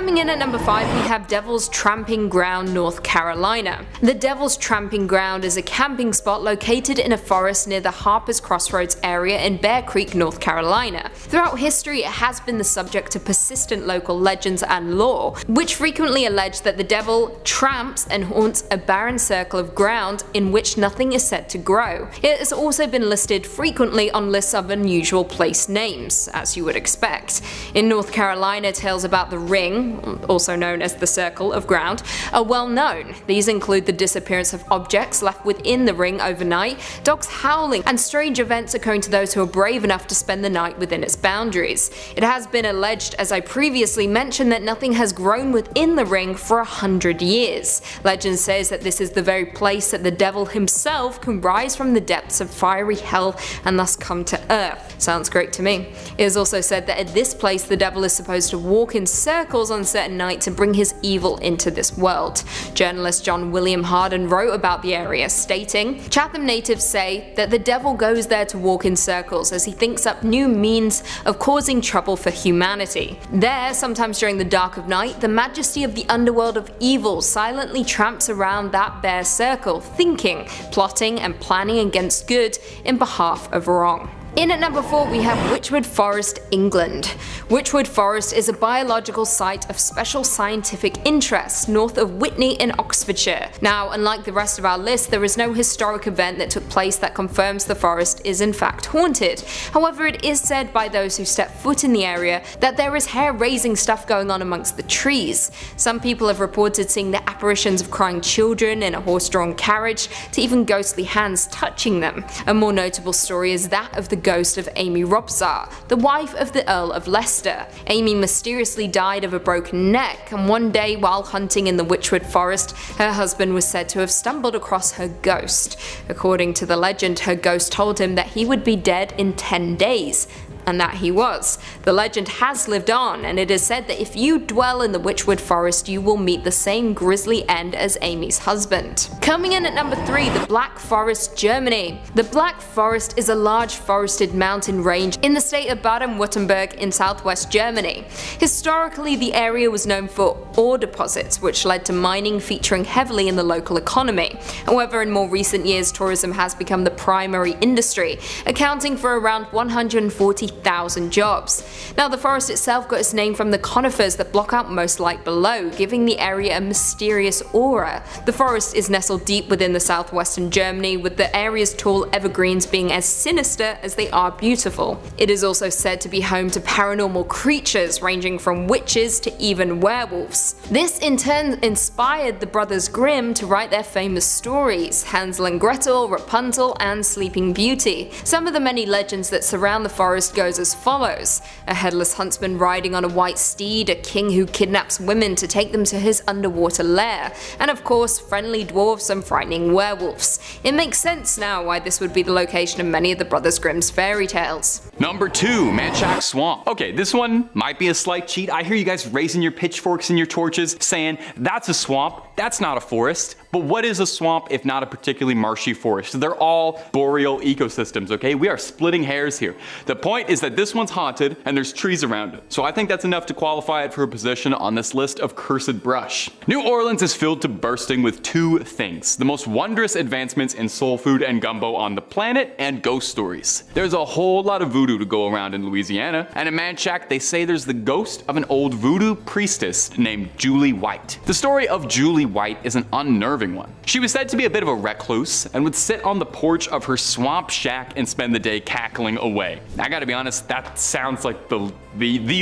Coming in at number 5, we have Devil's Tramping Ground, North Carolina. The Devil's Tramping Ground is a camping spot located in a forest near the Harper's Crossroads area in Bear Creek, North Carolina. Throughout history, it has been the subject of persistent local legends and lore, which frequently allege that the devil tramps and haunts a barren circle of ground in which nothing is said to grow. It has also been listed frequently on lists of unusual place names, as you would expect. In North Carolina, tales about the ring, also known as the circle of ground, are well known. These include the disappearance of objects left within the ring overnight, dogs howling, and strange events occurring to those who are brave enough to spend the night within its boundaries. It has been alleged, as I previously mentioned, that nothing has grown within the ring for 100 years. Legend says that this is the very place that the devil himself can rise from the depths of fiery hell and thus come to earth. Sounds great to me. It is also said that at this place the devil is supposed to walk in circles on certain nights and bring his evil into this world. Journalist John William Harden wrote about the area, stating, "Chatham natives say that the devil goes there to walk in circles as he thinks up new means of causing trouble for humanity. There, sometimes during the dark of night, the majesty of the underworld of evil silently tramps around that bare circle, thinking, plotting and planning against good in behalf of wrong." In at number 4, we have Witchwood Forest, England. Witchwood Forest is a biological site of special scientific interest north of Witney in Oxfordshire. Now, unlike the rest of our list, there is no historic event that took place that confirms the forest is in fact haunted. However, it is said by those who step foot in the area that there is hair-raising stuff going on amongst the trees. Some people have reported seeing the apparitions of crying children in a horse-drawn carriage, to even ghostly hands touching them. A more notable story is that of the ghost of Amy Robsart, the wife of the Earl of Leicester. Amy mysteriously died of a broken neck, and one day while hunting in the Witchwood Forest, her husband was said to have stumbled across her ghost. According to the legend, her ghost told him that he would be dead in 10 days. And that he was. The legend has lived on, and it is said that if you dwell in the Witchwood Forest, you will meet the same grisly end as Amy's husband. Coming in at number 3, the Black Forest, Germany. The Black Forest is a large forested mountain range in the state of Baden-Württemberg in southwest Germany. Historically, the area was known for ore deposits, which led to mining featuring heavily in the local economy. However, in more recent years, tourism has become the primary industry, accounting for around 140,000 jobs. Now, the forest itself got its name from the conifers that block out most light below, giving the area a mysterious aura. The forest is nestled deep within the southwestern Germany, with the area's tall evergreens being as sinister as they are beautiful. It is also said to be home to paranormal creatures ranging from witches to even werewolves. This in turn inspired the brothers Grimm to write their famous stories, Hansel and Gretel, Rapunzel, and Sleeping Beauty. Some of the many legends that surround the forest goes as follows: a headless huntsman riding on a white steed, a king who kidnaps women to take them to his underwater lair, and of course friendly dwarfs and frightening werewolves. It makes sense now why this would be the location of many of the Brothers Grimm's fairy tales. Number 2, Manchac Swamp. Okay, this one might be a slight cheat. I hear you guys raising your pitchforks and your torches saying that's a swamp, that's not a forest. But what is a swamp if not a particularly marshy forest? They're all boreal ecosystems, okay? We are splitting hairs here. The point is that this one's haunted and there's trees around it. So I think that's enough to qualify it for a position on this list of cursed brush. New Orleans is filled to bursting with two things: the most wondrous advancements in soul food and gumbo on the planet, and ghost stories. There's a whole lot of voodoo to go around in Louisiana, and in Manchac they say there's the ghost of an old voodoo priestess named Julie White. The story of Julie White is an unnerving one. She was said to be a bit of a recluse and would sit on the porch of her swamp shack and spend the day cackling away. I gotta be honest, that sounds like the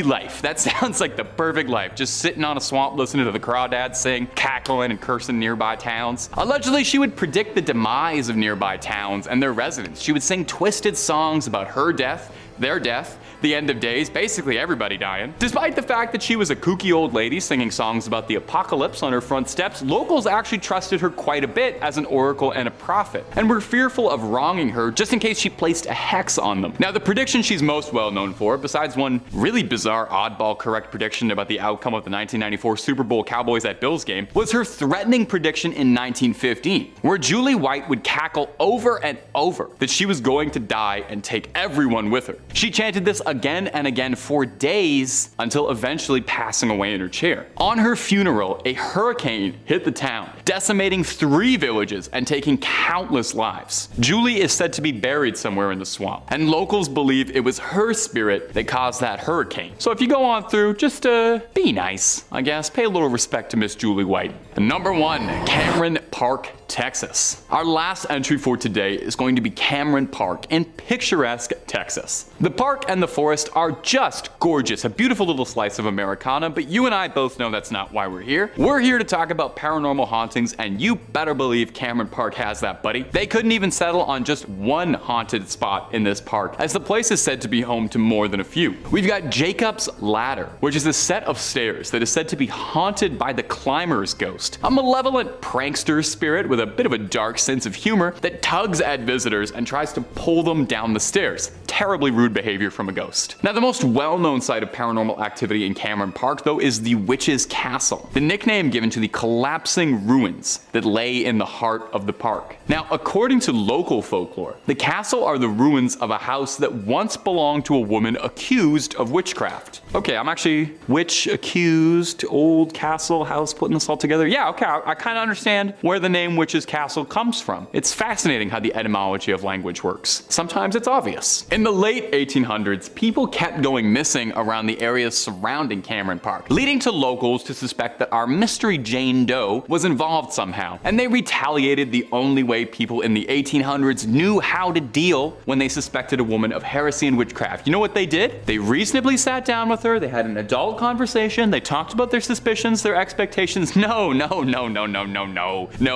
life. That sounds like the perfect life. Just sitting on a swamp listening to the crawdads sing, cackling and cursing nearby towns. Allegedly, she would predict the demise of nearby towns and their residents. She would sing twisted songs about her death, their death, the end of days, basically everybody dying. Despite the fact that she was a kooky old lady singing songs about the apocalypse on her front steps, locals actually trusted her quite a bit as an oracle and a prophet, and were fearful of wronging her just in case she placed a hex on them. Now, the prediction she's most well known for, besides one really bizarre oddball correct prediction about the outcome of the 1994 Super Bowl Cowboys at Bills game, was her threatening prediction in 1915, where Julie White would cackle over and over that she was going to die and take everyone with her. She chanted this again and again for days until eventually passing away in her chair. On her funeral, a hurricane hit the town, decimating 3 villages and taking countless lives. Julie is said to be buried somewhere in the swamp, and locals believe it was her spirit that caused that hurricane. So if you go on through, just be nice, I guess. Pay a little respect to Miss Julie White. Number 1, Cameron Park, Texas. Our last entry for today is going to be Cameron Park in picturesque Texas. The park and the forest are just gorgeous, a beautiful little slice of Americana, but you and I both know that's not why we're here. We're here to talk about paranormal hauntings, and you better believe Cameron Park has that, buddy. They couldn't even settle on just one haunted spot in this park, as the place is said to be home to more than a few. We've got Jacob's Ladder, which is a set of stairs that is said to be haunted by the climber's ghost, a malevolent prankster spirit with a bit of a dark sense of humor that tugs at visitors and tries to pull them down the stairs. Terribly rude behavior from a ghost. Now, the most well-known site of paranormal activity in Cameron Park, though, is the Witch's Castle, the nickname given to the collapsing ruins that lay in the heart of the park. Now, according to local folklore, the castle are the ruins of a house that once belonged to a woman accused of witchcraft. Okay, I'm actually witch accused, old castle, house, putting this all together. Yeah, okay, I kind of understand where the name Witch's Castle comes from. It's fascinating how the etymology of language works. Sometimes it's obvious. In the late 1800s, people kept going missing around the areas surrounding Cameron Park, leading to locals to suspect that our mystery Jane Doe was involved somehow. And they retaliated the only way people in the 1800s knew how to deal when they suspected a woman of heresy and witchcraft. You know what they did? They reasonably sat down with her, they had an adult conversation, they talked about their suspicions, their expectations. No,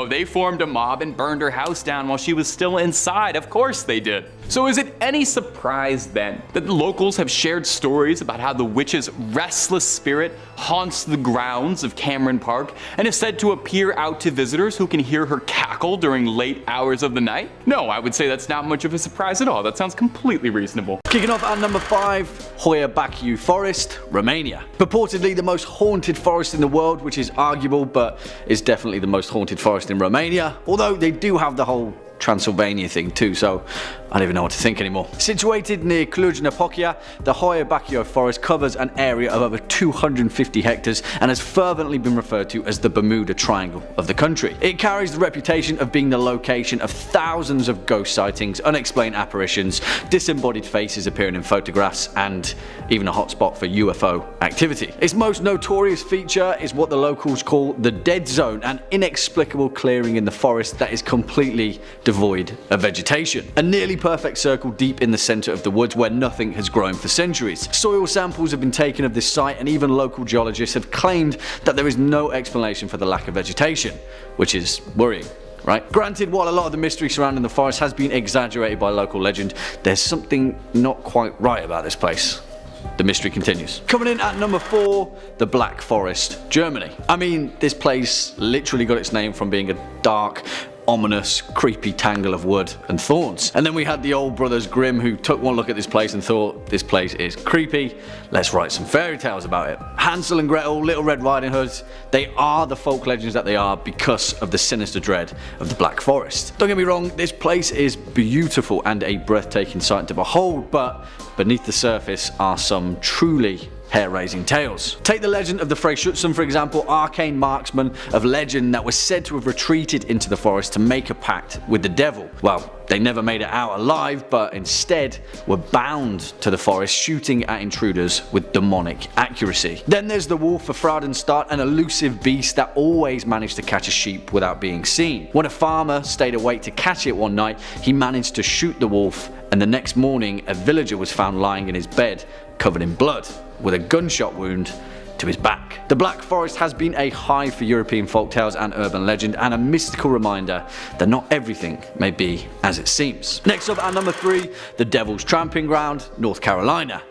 they formed a mob and burned her house down while she was still inside. Of course they did. So is it any surprise then that the locals have shared stories about how the witch's restless spirit haunts the grounds of Cameron Park and is said to appear out to visitors who can hear her cackle during late hours of the night? No, I would say that's not much of a surprise at all. That sounds completely reasonable. Kicking off at number 5, Hoia Baciu Forest, Romania. Purportedly the most haunted forest in the world, which is arguable, but is definitely the most haunted forest in Romania, although they do have the whole Transylvania thing too, so I don't even know what to think anymore. Situated near Cluj-Napoca, the Hoia Baciu forest covers an area of over 250 hectares and has fervently been referred to as the Bermuda Triangle of the country. It carries the reputation of being the location of thousands of ghost sightings, unexplained apparitions, disembodied faces appearing in photographs, and even a hotspot for UFO activity. Its most notorious feature is what the locals call the Dead Zone, an inexplicable clearing in the forest that is completely devoid of vegetation. A nearly perfect circle deep in the center of the woods where nothing has grown for centuries. Soil samples have been taken of this site, and even local geologists have claimed that there is no explanation for the lack of vegetation, which is worrying. Right? Granted, while a lot of the mystery surrounding the forest has been exaggerated by local legend, there's something not quite right about this place. The mystery continues. Coming in at number 4, the Black Forest, Germany. I mean, this place literally got its name from being a dark, ominous, creepy tangle of wood and thorns. And then we had the old brothers Grimm, who took one look at this place and thought, this place is creepy, let's write some fairy tales about it. Hansel and Gretel, Little Red Riding Hood, they are the folk legends that they are because of the sinister dread of the Black Forest. Don't get me wrong, this place is beautiful and a breathtaking sight to behold, but beneath the surface are some truly hair-raising tales. Take the legend of the Frey Schutzen, for example, arcane marksman of legend that was said to have retreated into the forest to make a pact with the devil. Well, they never made it out alive, but instead were bound to the forest, shooting at intruders with demonic accuracy. Then there's the wolf of Fraudenstadt, an elusive beast that always managed to catch a sheep without being seen. When a farmer stayed awake to catch it one night, he managed to shoot the wolf, and the next morning a villager was found lying in his bed covered in blood, with a gunshot wound to his back. The Black Forest has been a hive for European folktales and urban legend, and a mystical reminder that not everything may be as it seems. Next up at number 3, the Devil's Tramping Ground, North Carolina.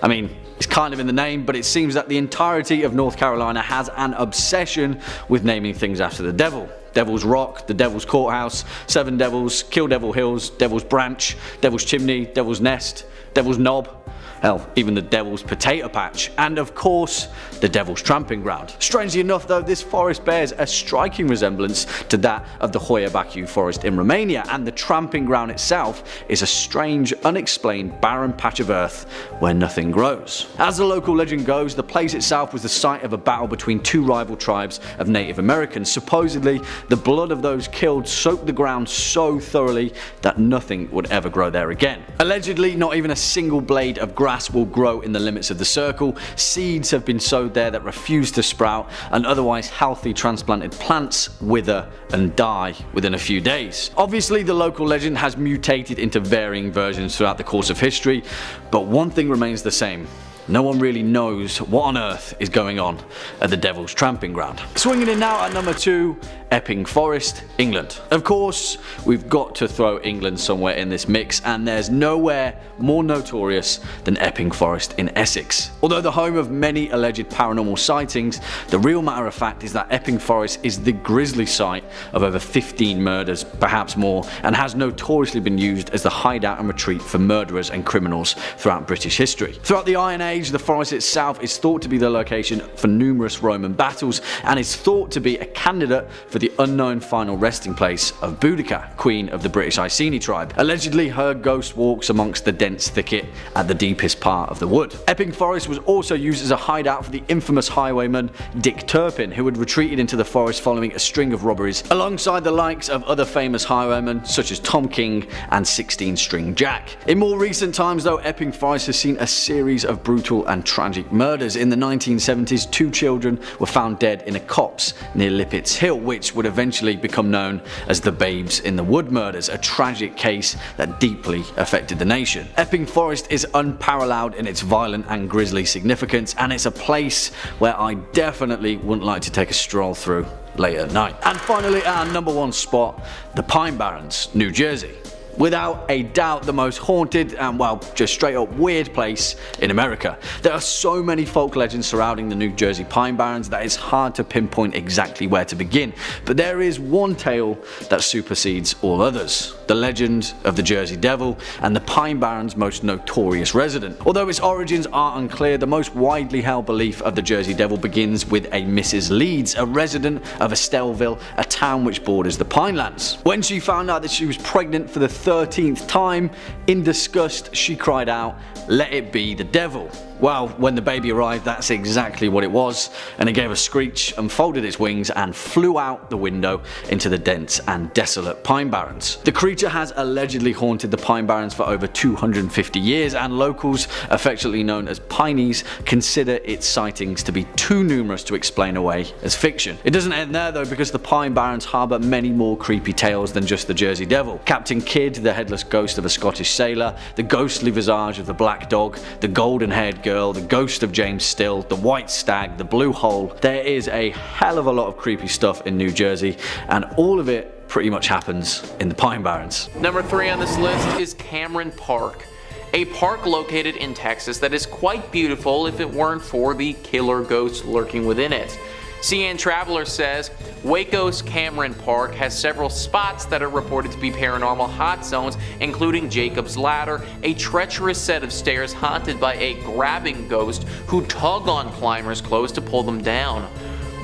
I mean, it's kind of in the name, but it seems that the entirety of North Carolina has an obsession with naming things after the devil. Devil's Rock, the Devil's Courthouse, Seven Devils, Kill Devil Hills, Devil's Branch, Devil's Chimney, Devil's Nest, Devil's Knob. hell, even the Devil's Potato Patch, and of course, the Devil's Tramping Ground. Strangely enough though, this forest bears a striking resemblance to that of the Hoia Baciu forest in Romania, and the Tramping Ground itself is a strange, unexplained, barren patch of earth where nothing grows. As the local legend goes, the place itself was the site of a battle between two rival tribes of Native Americans. Supposedly, the blood of those killed soaked the ground so thoroughly that nothing would ever grow there again. Allegedly, not even a single blade of grass will grow in the limits of the circle, seeds have been sowed there that refuse to sprout, and otherwise healthy transplanted plants wither and die within a few days. Obviously, the local legend has mutated into varying versions throughout the course of history, but one thing remains the same. No one really knows what on earth is going on at the Devil's Tramping Ground. Swinging in now at number 2, Epping Forest, England. Of course, we've got to throw England somewhere in this mix, and there's nowhere more notorious than Epping Forest in Essex. Although the home of many alleged paranormal sightings, the real matter of fact is that Epping Forest is the grisly site of over 15 murders, perhaps more, and has notoriously been used as the hideout and retreat for murderers and criminals throughout British history. Throughout the Iron Age, the forest itself is thought to be the location for numerous Roman battles, and is thought to be a candidate for the unknown final resting place of Boudica, queen of the British Iceni tribe. Allegedly, her ghost walks amongst the dense thicket at the deepest part of the wood. Epping Forest was also used as a hideout for the infamous highwayman Dick Turpin, who had retreated into the forest following a string of robberies, alongside the likes of other famous highwaymen such as Tom King and 16 String Jack. In more recent times though, Epping Forest has seen a series of brutal and tragic murders. In the 1970s, 2 children were found dead in a copse near Lippett's Hill, which would eventually become known as the Babes in the Wood murders, a tragic case that deeply affected the nation. Epping Forest is unparalleled in its violent and grisly significance, and it's a place where I definitely wouldn't like to take a stroll through late at night. And finally, at our number 1 spot, the Pine Barrens, New Jersey. Without a doubt the most haunted and, well, just straight up weird place in America. There are so many folk legends surrounding the New Jersey Pine Barrens that it's hard to pinpoint exactly where to begin, but there is one tale that supersedes all others: the legend of the Jersey Devil, and the Pine Barrens' most notorious resident. Although its origins are unclear, the most widely held belief of the Jersey Devil begins with a Mrs. Leeds, a resident of Estellville, a town which borders the Pinelands. When she found out that she was pregnant for the 13th time, in disgust she cried out, "Let it be the devil." Well, when the baby arrived, that's exactly what it was, and it gave a screech, unfolded its wings, and flew out the window into the dense and desolate Pine Barrens. The creature has allegedly haunted the Pine Barrens for over 250 years, and locals, affectionately known as Pineys, consider its sightings to be too numerous to explain away as fiction. It doesn't end there though, because the Pine Barrens harbour many more creepy tales than just the Jersey Devil. Captain Kidd, the headless ghost of a Scottish sailor, the ghostly visage of the black dog, the golden-haired girl, the ghost of James Still, the white stag, the blue hole. There is a hell of a lot of creepy stuff in New Jersey, and all of it pretty much happens in the Pine Barrens. Number 3 on this list is Cameron Park, a park located in Texas that is quite beautiful if it weren't for the killer ghost lurking within it. CN Traveler says, Waco's Cameron Park has several spots that are reported to be paranormal hot zones, including Jacob's Ladder, a treacherous set of stairs haunted by a grabbing ghost who tug on climbers' clothes to pull them down.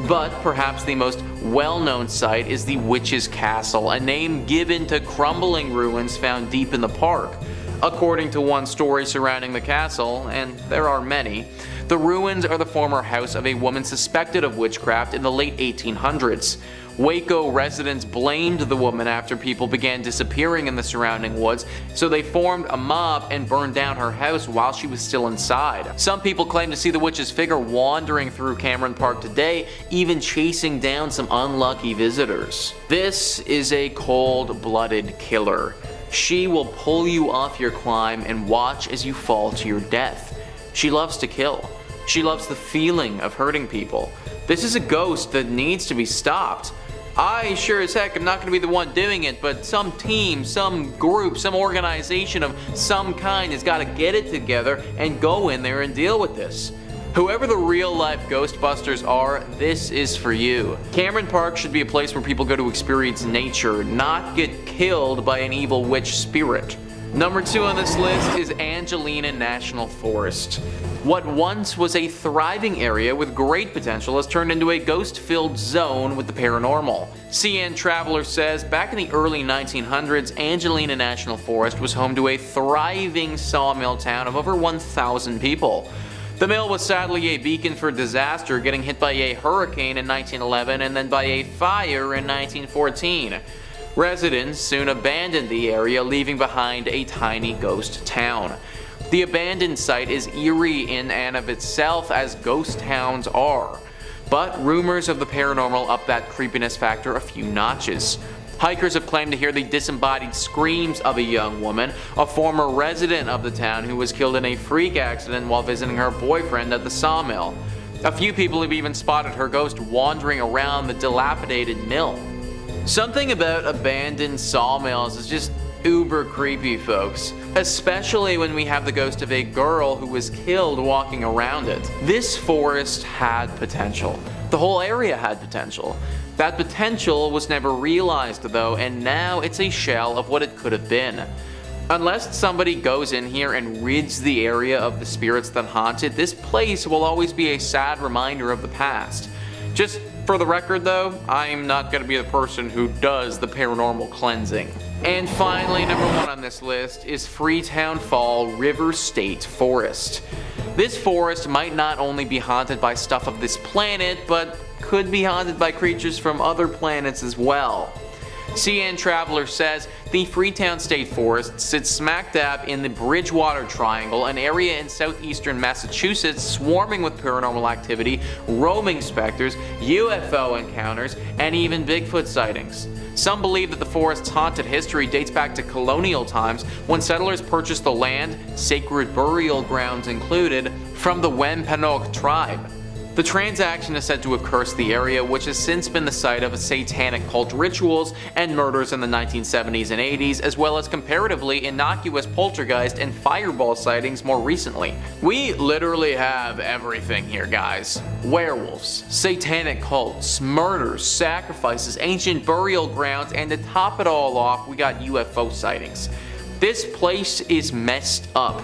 But perhaps the most well-known site is the Witch's Castle, a name given to crumbling ruins found deep in the park. According to one story surrounding the castle, and there are many, the ruins are the former house of a woman suspected of witchcraft in the late 1800s. Waco residents blamed the woman after people began disappearing in the surrounding woods, so they formed a mob and burned down her house while she was still inside. Some people claim to see the witch's figure wandering through Cameron Park today, even chasing down some unlucky visitors. This is a cold-blooded killer. She will pull you off your climb and watch as you fall to your death. She loves to kill. She loves the feeling of hurting people. This is a ghost that needs to be stopped. I sure as heck am not going to be the one doing it, but some team, some group, some organization of some kind has got to get it together and go in there and deal with this. Whoever the real-life Ghostbusters are, this is for you. Cameron Park should be a place where people go to experience nature, not get killed by an evil witch spirit. Number 2 on this list is Angelina National Forest. What once was a thriving area with great potential has turned into a ghost-filled zone with the paranormal. CN Traveler says back in the early 1900s, Angelina National Forest was home to a thriving sawmill town of over 1,000 people. The mill was sadly a beacon for disaster, getting hit by a hurricane in 1911 and then by a fire in 1914. Residents soon abandoned the area, leaving behind a tiny ghost town. The abandoned site is eerie in and of itself, as ghost towns are, but rumors of the paranormal up that creepiness factor a few notches. Hikers have claimed to hear the disembodied screams of a young woman, a former resident of the town who was killed in a freak accident while visiting her boyfriend at the sawmill. A few people have even spotted her ghost wandering around the dilapidated mill. Something about abandoned sawmills is just uber creepy, folks. Especially when we have the ghost of a girl who was killed walking around it. This forest had potential. The whole area had potential. That potential was never realized though, and now it's a shell of what it could have been. Unless somebody goes in here and rids the area of the spirits that haunt it, this place will always be a sad reminder of the past. Just for the record though, I'm not going to be the person who does the paranormal cleansing. And finally, number 1 on this list is Freetown Fall River State Forest. This forest might not only be haunted by stuff of this planet, but could be haunted by creatures from other planets as well. CN Traveler says the Freetown State Forest sits smack dab in the Bridgewater Triangle, an area in southeastern Massachusetts swarming with paranormal activity, roaming specters, UFO encounters, and even Bigfoot sightings. Some believe that the forest's haunted history dates back to colonial times when settlers purchased the land, sacred burial grounds included, from the Wampanoag tribe. The transaction is said to have cursed the area, which has since been the site of satanic cult rituals and murders in the 1970s and 80s, as well as comparatively innocuous poltergeist and fireball sightings more recently. We literally have everything here, guys. Werewolves, satanic cults, murders, sacrifices, ancient burial grounds, and to top it all off, we got UFO sightings. This place is messed up.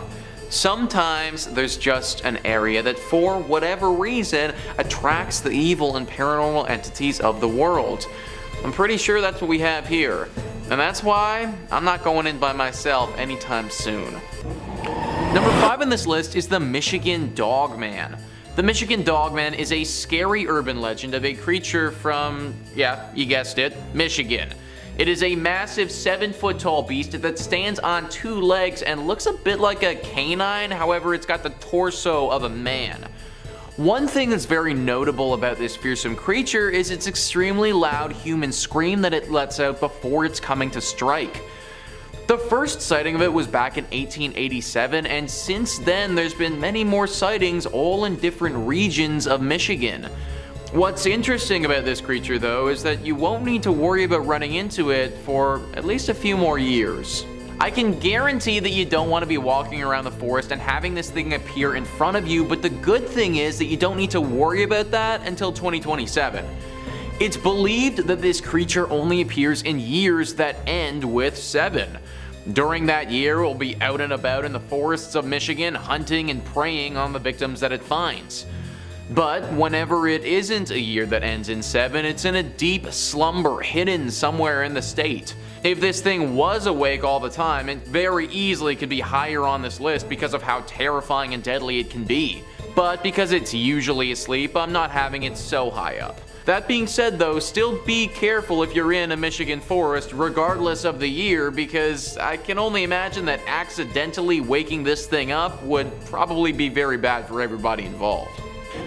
Sometimes there's just an area that for whatever reason attracts the evil and paranormal entities of the world. I'm pretty sure that's what we have here, and that's why I'm not going in by myself anytime soon. Number 5 on this list is the Michigan Dogman. The Michigan Dogman is a scary urban legend of a creature from, yeah, you guessed it, Michigan. It is a massive 7-foot tall beast that stands on 2 legs and looks a bit like a canine, however it's got the torso of a man. One thing that's very notable about this fearsome creature is its extremely loud human scream that it lets out before it's coming to strike. The first sighting of it was back in 1887, and since then there's been many more sightings all in different regions of Michigan. What's interesting about this creature though is that you won't need to worry about running into it for at least a few more years. I can guarantee that you don't want to be walking around the forest and having this thing appear in front of you, but the good thing is that you don't need to worry about that until 2027. It's believed that this creature only appears in years that end with 7. During that year, it will be out and about in the forests of Michigan, hunting and preying on the victims that it finds. But whenever it isn't a year that ends in 7, it's in a deep slumber hidden somewhere in the state. If this thing was awake all the time, it very easily could be higher on this list because of how terrifying and deadly it can be. But because it's usually asleep, I'm not having it so high up. That being said though, still be careful if you're in a Michigan forest regardless of the year, because I can only imagine that accidentally waking this thing up would probably be very bad for everybody involved.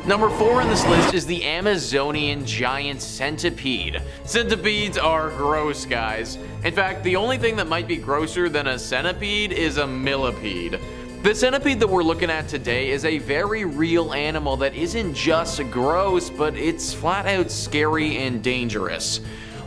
Number 4 on this list is the Amazonian giant centipede. Centipedes are gross, guys. In fact, the only thing that might be grosser than a centipede is a millipede. The centipede that we're looking at today is a very real animal that isn't just gross, but it's flat out scary and dangerous.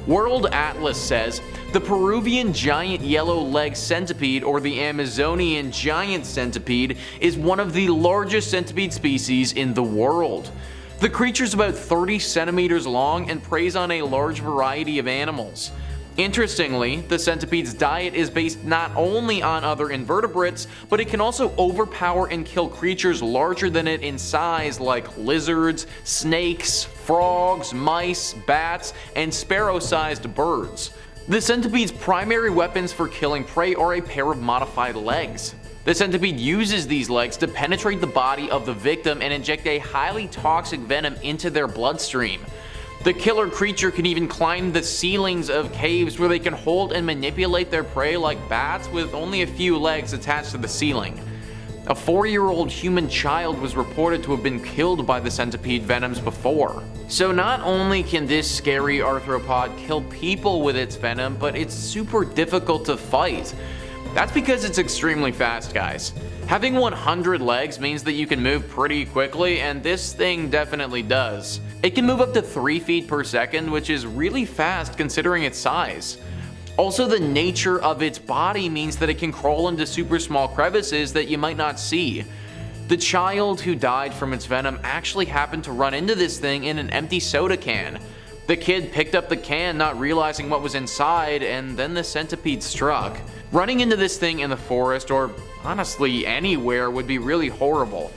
World Atlas says the Peruvian giant yellow-legged centipede, or the Amazonian giant centipede, is one of the largest centipede species in the world. The creature's about 30 centimeters long and preys on a large variety of animals. Interestingly, the centipede's diet is based not only on other invertebrates, but it can also overpower and kill creatures larger than it in size like lizards, snakes, frogs, mice, bats, and sparrow-sized birds. The centipede's primary weapons for killing prey are a pair of modified legs. The centipede uses these legs to penetrate the body of the victim and inject a highly toxic venom into their bloodstream. The killer creature can even climb the ceilings of caves where they can hold and manipulate their prey like bats with only a few legs attached to the ceiling. A 4-year-old human child was reported to have been killed by the centipede venoms before. So not only can this scary arthropod kill people with its venom, but it's super difficult to fight. That's because it's extremely fast, guys. Having 100 legs means that you can move pretty quickly, and this thing definitely does. It can move up to 3 feet per second, which is really fast considering its size. Also, the nature of its body means that it can crawl into super small crevices that you might not see. The child who died from its venom actually happened to run into this thing in an empty soda can. The kid picked up the can not realizing what was inside, and then the centipede struck. Running into this thing in the forest, or honestly anywhere, would be really horrible.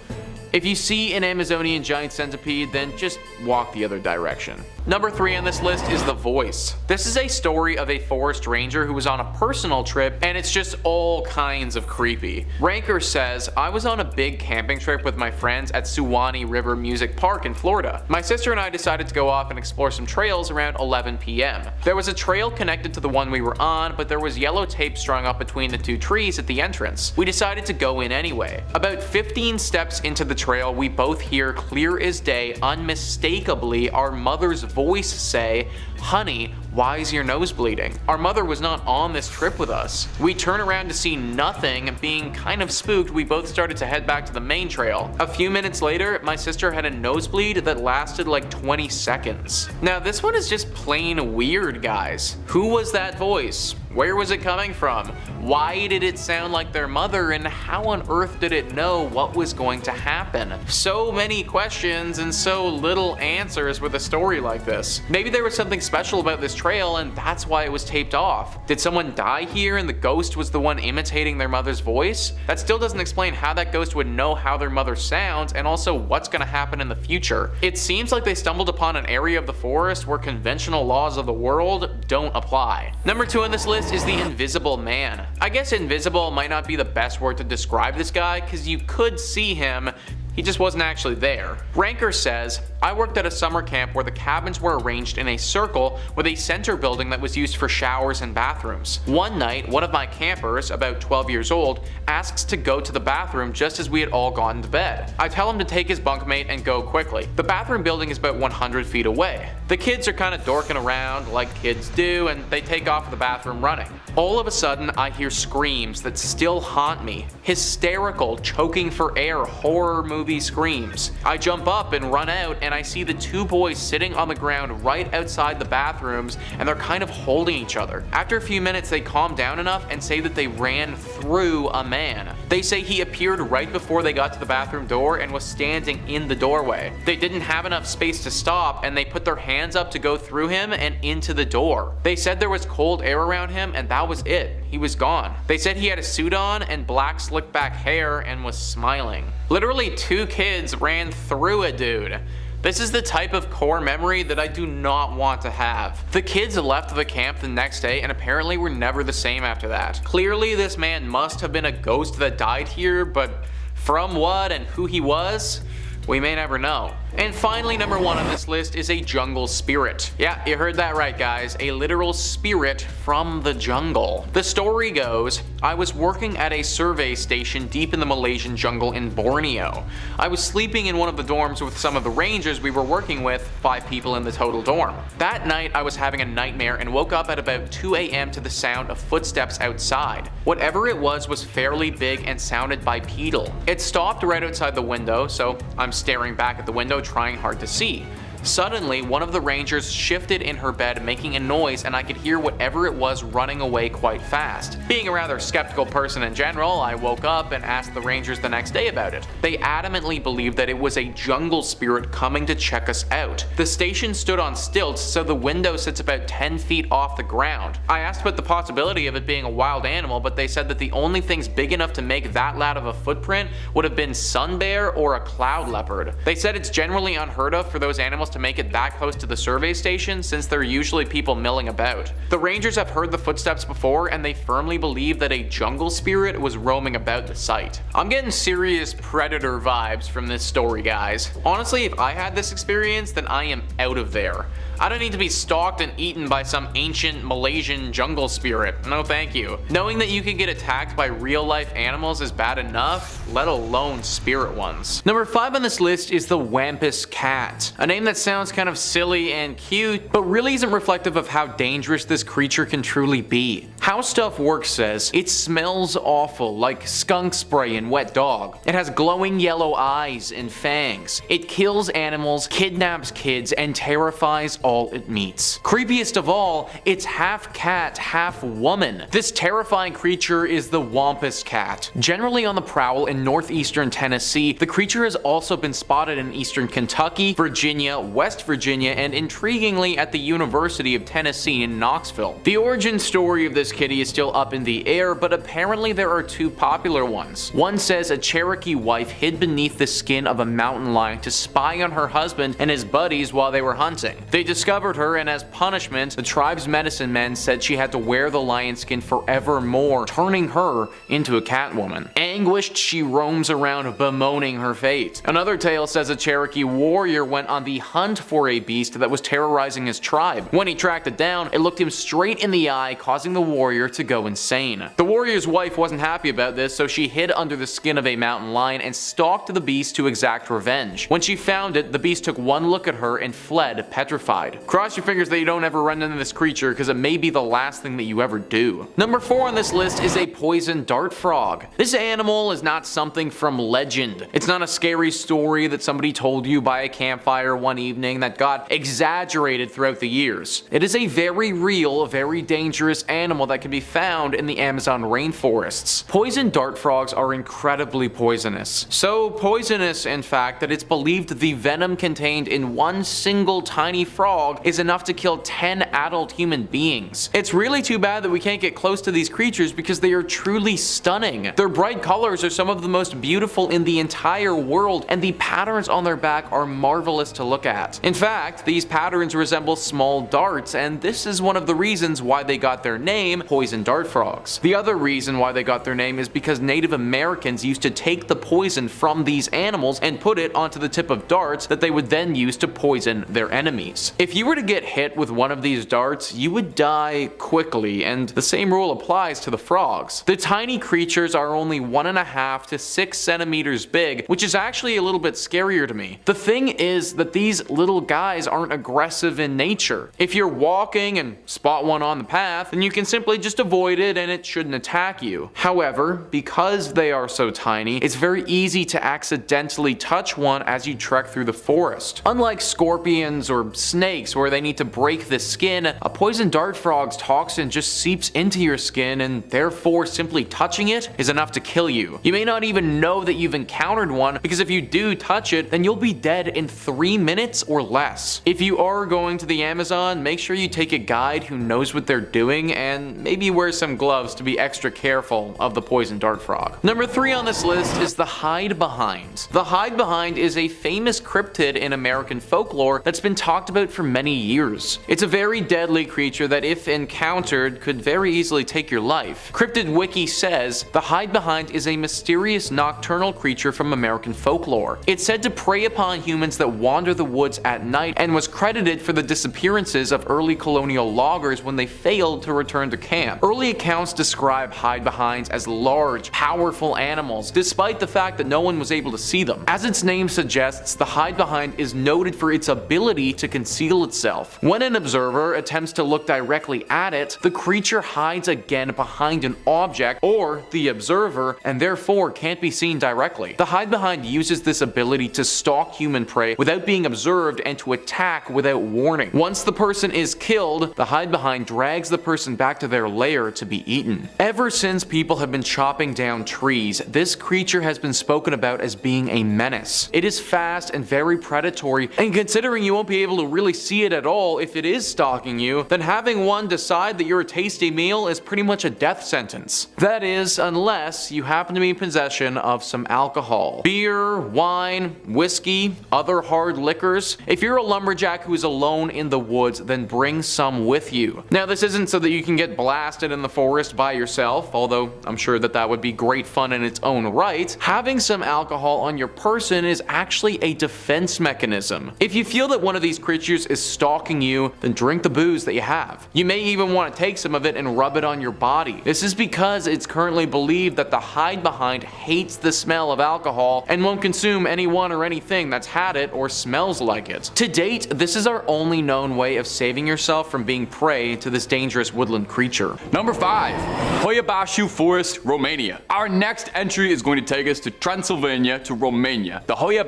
If you see an Amazonian giant centipede, then just walk the other direction. Number 3 on this list is The Voice. This is a story of a forest ranger who was on a personal trip, and it's just all kinds of creepy. Ranker says, I was on a big camping trip with my friends at Suwannee River Music Park in Florida. My sister and I decided to go off and explore some trails around 11 p.m. There was a trail connected to the one we were on, but there was yellow tape strung up between the 2 trees at the entrance. We decided to go in anyway. About 15 steps into the trail, we both hear clear as day, unmistakably, our mother's voice say, "Honey, why is your nose bleeding?" Our mother was not on this trip with us. We turn around to see nothing. Being kind of spooked, we both started to head back to the main trail. A few minutes later, my sister had a nosebleed that lasted like 20 seconds. Now this one is just plain weird, guys. Who was that voice? Where was it coming from? Why did it sound like their mother, and how on earth did it know what was going to happen? So many questions and so little answers with a story like this. Maybe there was something special about this trail and that's why it was taped off. Did someone die here and the ghost was the one imitating their mother's voice? That still doesn't explain how that ghost would know how their mother sounds and also what's gonna happen in the future. It seems like they stumbled upon an area of the forest where conventional laws of the world don't apply. Number 2 on this list is the Invisible Man. I guess invisible might not be the best word to describe this guy because you could see him, he just wasn't actually there. Ranker says, I worked at a summer camp where the cabins were arranged in a circle with a center building that was used for showers and bathrooms. One night, one of my campers, about 12 years old, asks to go to the bathroom just as we had all gone to bed. I tell him to take his bunkmate and go quickly. The bathroom building is about 100 feet away. The kids are kind of dorking around like kids do, and they take off to the bathroom running. All of a sudden, I hear screams that still haunt me. Hysterical, choking for air, horror movie screams. I jump up and run out, and I see the 2 boys sitting on the ground right outside the bathrooms, and they're kind of holding each other. After a few minutes, they calm down enough and say that they ran through a man. They say he appeared right before they got to the bathroom door and was standing in the doorway. They didn't have enough space to stop, and they put their hands up to go through him and into the door. They said there was cold air around him, and that was it. He was gone. They said he had a suit on and black slick back hair and was smiling. Literally 2 kids ran through a dude. This is the type of core memory that I do not want to have. The kids left the camp the next day and apparently were never the same after that. Clearly this man must have been a ghost that died here, but from what and who he was, we may never know. And finally, number 1 on this list is a jungle spirit. Yeah, you heard that right, guys. A literal spirit from the jungle. The story goes, I was working at a survey station deep in the Malaysian jungle in Borneo. I was sleeping in one of the dorms with some of the rangers we were working with, 5 people in the total dorm. That night, I was having a nightmare and woke up at about 2 a.m. to the sound of footsteps outside. Whatever it was fairly big and sounded bipedal. It stopped right outside the window, so I'm staring back at the window trying hard to see. Suddenly, one of the rangers shifted in her bed making a noise, and I could hear whatever it was running away quite fast. Being a rather skeptical person in general, I woke up and asked the rangers the next day about it. They adamantly believed that it was a jungle spirit coming to check us out. The station stood on stilts, so the window sits about 10 feet off the ground. I asked about the possibility of it being a wild animal, but they said that the only things big enough to make that loud of a footprint would have been sun bear or a cloud leopard. They said it's generally unheard of for those animals to make it that close to the survey station, since they're usually people milling about. The rangers have heard the footsteps before, and they firmly believe that a jungle spirit was roaming about the site. I'm getting serious Predator vibes from this story, guys. Honestly, if I had this experience, then I am out of there. I don't need to be stalked and eaten by some ancient Malaysian jungle spirit. No thank you. Knowing that you can get attacked by real life animals is bad enough, let alone spirit ones. Number 5 on this list is the Wampus cat. A name that sounds kind of silly and cute, but really isn't reflective of how dangerous this creature can truly be. How Stuff Works says, it smells awful, like skunk spray and wet dog. It has glowing yellow eyes and fangs. It kills animals, kidnaps kids, and terrifies all it meets. Creepiest of all, it's half cat, half woman. This terrifying creature is the Wampus cat. Generally on the prowl in northeastern Tennessee, the creature has also been spotted in eastern Kentucky, Virginia, West Virginia, and intriguingly at the University of Tennessee in Knoxville. The origin story of this kitty is still up in the air, but apparently there are 2 popular ones. One says a Cherokee wife hid beneath the skin of a mountain lion to spy on her husband and his buddies while they were hunting. They discovered her, and as punishment, the tribe's medicine men said she had to wear the lion skin forevermore, turning her into a catwoman. Anguished, she roams around bemoaning her fate. Another tale says a Cherokee warrior went on the hunt for a beast that was terrorizing his tribe. When he tracked it down, it looked him straight in the eye, causing the warrior to go insane. The warrior's wife wasn't happy about this, so she hid under the skin of a mountain lion and stalked the beast to exact revenge. When she found it, the beast took one look at her and fled, petrified. Cross your fingers that you don't ever run into this creature, because it may be the last thing that you ever do. Number 4 on this list is a poison dart frog. This animal is not something from legend. It's not a scary story that somebody told you by a campfire one evening that got exaggerated throughout the years. It is a very real, very dangerous animal that can be found in the Amazon rainforests. Poison dart frogs are incredibly poisonous. So poisonous, in fact, that it's believed the venom contained in one single tiny frog is enough to kill 10 adult human beings. It's really too bad that we can't get close to these creatures because they are truly stunning. Their bright colors are some of the most beautiful in the entire world, and the patterns on their back are marvelous to look at. In fact, these patterns resemble small darts, and this is one of the reasons why they got their name, poison dart frogs. The other reason why they got their name is because Native Americans used to take the poison from these animals and put it onto the tip of darts that they would then use to poison their enemies. If you were to get hit with one of these darts, you would die quickly, and the same rule applies to the frogs. The tiny creatures are only 1.5 to 6 centimeters big, which is actually a little bit scarier to me. The thing is that these little guys aren't aggressive in nature. If you're walking and spot one on the path, then you can simply just avoid it and it shouldn't attack you. However, because they are so tiny, it's very easy to accidentally touch one as you trek through the forest. Unlike scorpions or snakes, where they need to break the skin, a poison dart frog's toxin just seeps into your skin, and therefore simply touching it is enough to kill you. You may not even know that you've encountered one, because if you do touch it, then you'll be dead in 3 minutes or less. If you are going to the Amazon, make sure you take a guide who knows what they're doing, and maybe wear some gloves to be extra careful of the poison dart frog. Number 3 on this list is the hide behind. The hide behind is a famous cryptid in American folklore that's been talked about for many years. It's a very deadly creature that, if encountered, could very easily take your life. Cryptid Wiki says the hide behind is a mysterious nocturnal creature from American folklore. It's said to prey upon humans that wander the woods at night, and was credited for the disappearances of early colonial loggers when they failed to return to camp. Early accounts describe hide behinds as large, powerful animals, despite the fact that no one was able to see them. As its name suggests, the hide behind is noted for its ability to conceal conceal itself. When an observer attempts to look directly at it, the creature hides again behind an object or the observer and therefore can't be seen directly. The hide behind uses this ability to stalk human prey without being observed and to attack without warning. Once the person is killed, the hide behind drags the person back to their lair to be eaten. Ever since people have been chopping down trees, this creature has been spoken about as being a menace. It is fast and very predatory, and considering you won't be able to really see it at all if it is stalking you, then having one decide that you're a tasty meal is pretty much a death sentence. That is, unless you happen to be in possession of some alcohol. Beer, wine, whiskey, other hard liquors. If you're a lumberjack who is alone in the woods, then bring some with you. Now, this isn't so that you can get blasted in the forest by yourself, although I'm sure that that would be great fun in its own right. Having some alcohol on your person is actually a defense mechanism. If you feel that one of these creatures is stalking you, then drink the booze that you have. You may even want to take some of it and rub it on your body. This is because it's currently believed that the hide behind hates the smell of alcohol and won't consume anyone or anything that's had it or smells like it. To date, this is our only known way of saving yourself from being prey to this dangerous woodland creature. Number 5. Hoia Forest, Romania. Our next entry is going to take us to Transylvania to Romania, the Hoia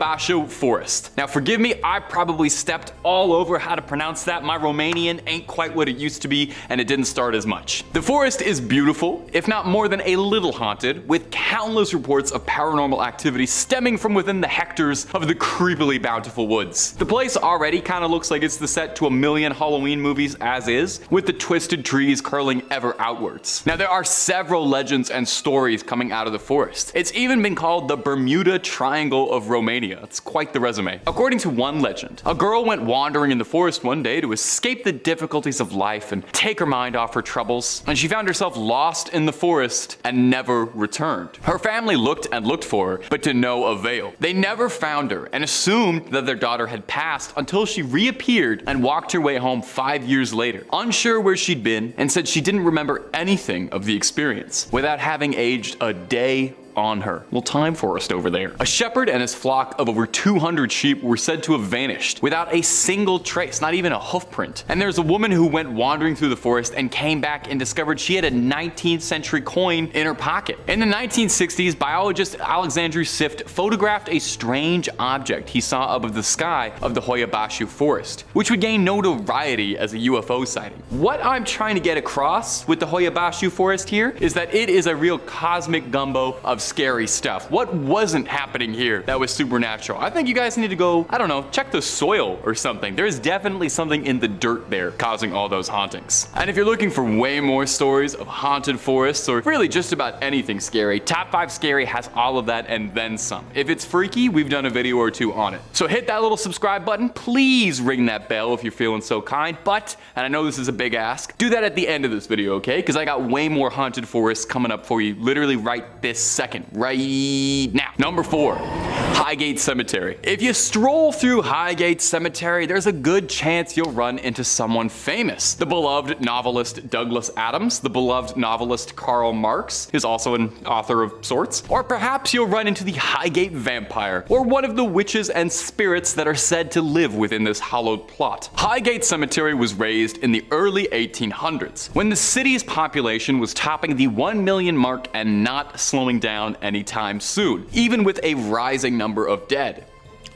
Forest. Now forgive me, I probably stepped all over how to pronounce that. My Romanian ain't quite what it used to be, and it didn't start as much. The forest is beautiful, if not more than a little haunted, with countless reports of paranormal activity stemming from within the hectares of the creepily bountiful woods. The place already kind of looks like it's the set to a million Halloween movies as is, with the twisted trees curling ever outwards. Now there are several legends and stories coming out of the forest. It's even been called the Bermuda Triangle of Romania. It's quite the resume. According to one legend, a girl went wandering in the forest one day to escape the difficulties of life and take her mind off her troubles, and she found herself lost in the forest and never returned. Her family looked and looked for her, but to no avail. They never found her and assumed that their daughter had passed until she reappeared and walked her way home 5 years later, unsure where she'd been, and said she didn't remember anything of the experience, without having aged a day on her. Well, time forest over there. A shepherd and his flock of over 200 sheep were said to have vanished without a single trace, not even a hoof print. And there's a woman who went wandering through the forest and came back and discovered she had a 19th century coin in her pocket. In the 1960s, biologist Alexandru Sift photographed a strange object he saw above the sky of the Hoia Forest, which would gain notoriety as a UFO sighting. What I'm trying to get across with the Hoia Forest here is that it is a real cosmic gumbo of scary stuff. What wasn't happening here that was supernatural? I think you guys need to go, I don't know, check the soil or something. There's definitely something in the dirt there causing all those hauntings. And if you're looking for way more stories of haunted forests or really just about anything scary, Top 5 Scary has all of that and then some. If it's freaky, we've done a video or two on it. So hit that little subscribe button. Please ring that bell if you're feeling so kind. But, and I know this is a big ask, do that at the end of this video, okay? Because I got way more haunted forests coming up for you literally right this second. Right now. Number 4, Highgate Cemetery. If you stroll through Highgate Cemetery, there's a good chance you'll run into someone famous. The beloved novelist Douglas Adams, the beloved novelist Karl Marx, is also an author of sorts. Or perhaps you'll run into the Highgate Vampire, or one of the witches and spirits that are said to live within this hallowed plot. Highgate Cemetery was raised in the early 1800s, when the city's population was topping the 1 million mark and not slowing down anytime soon, even with a rising number of dead.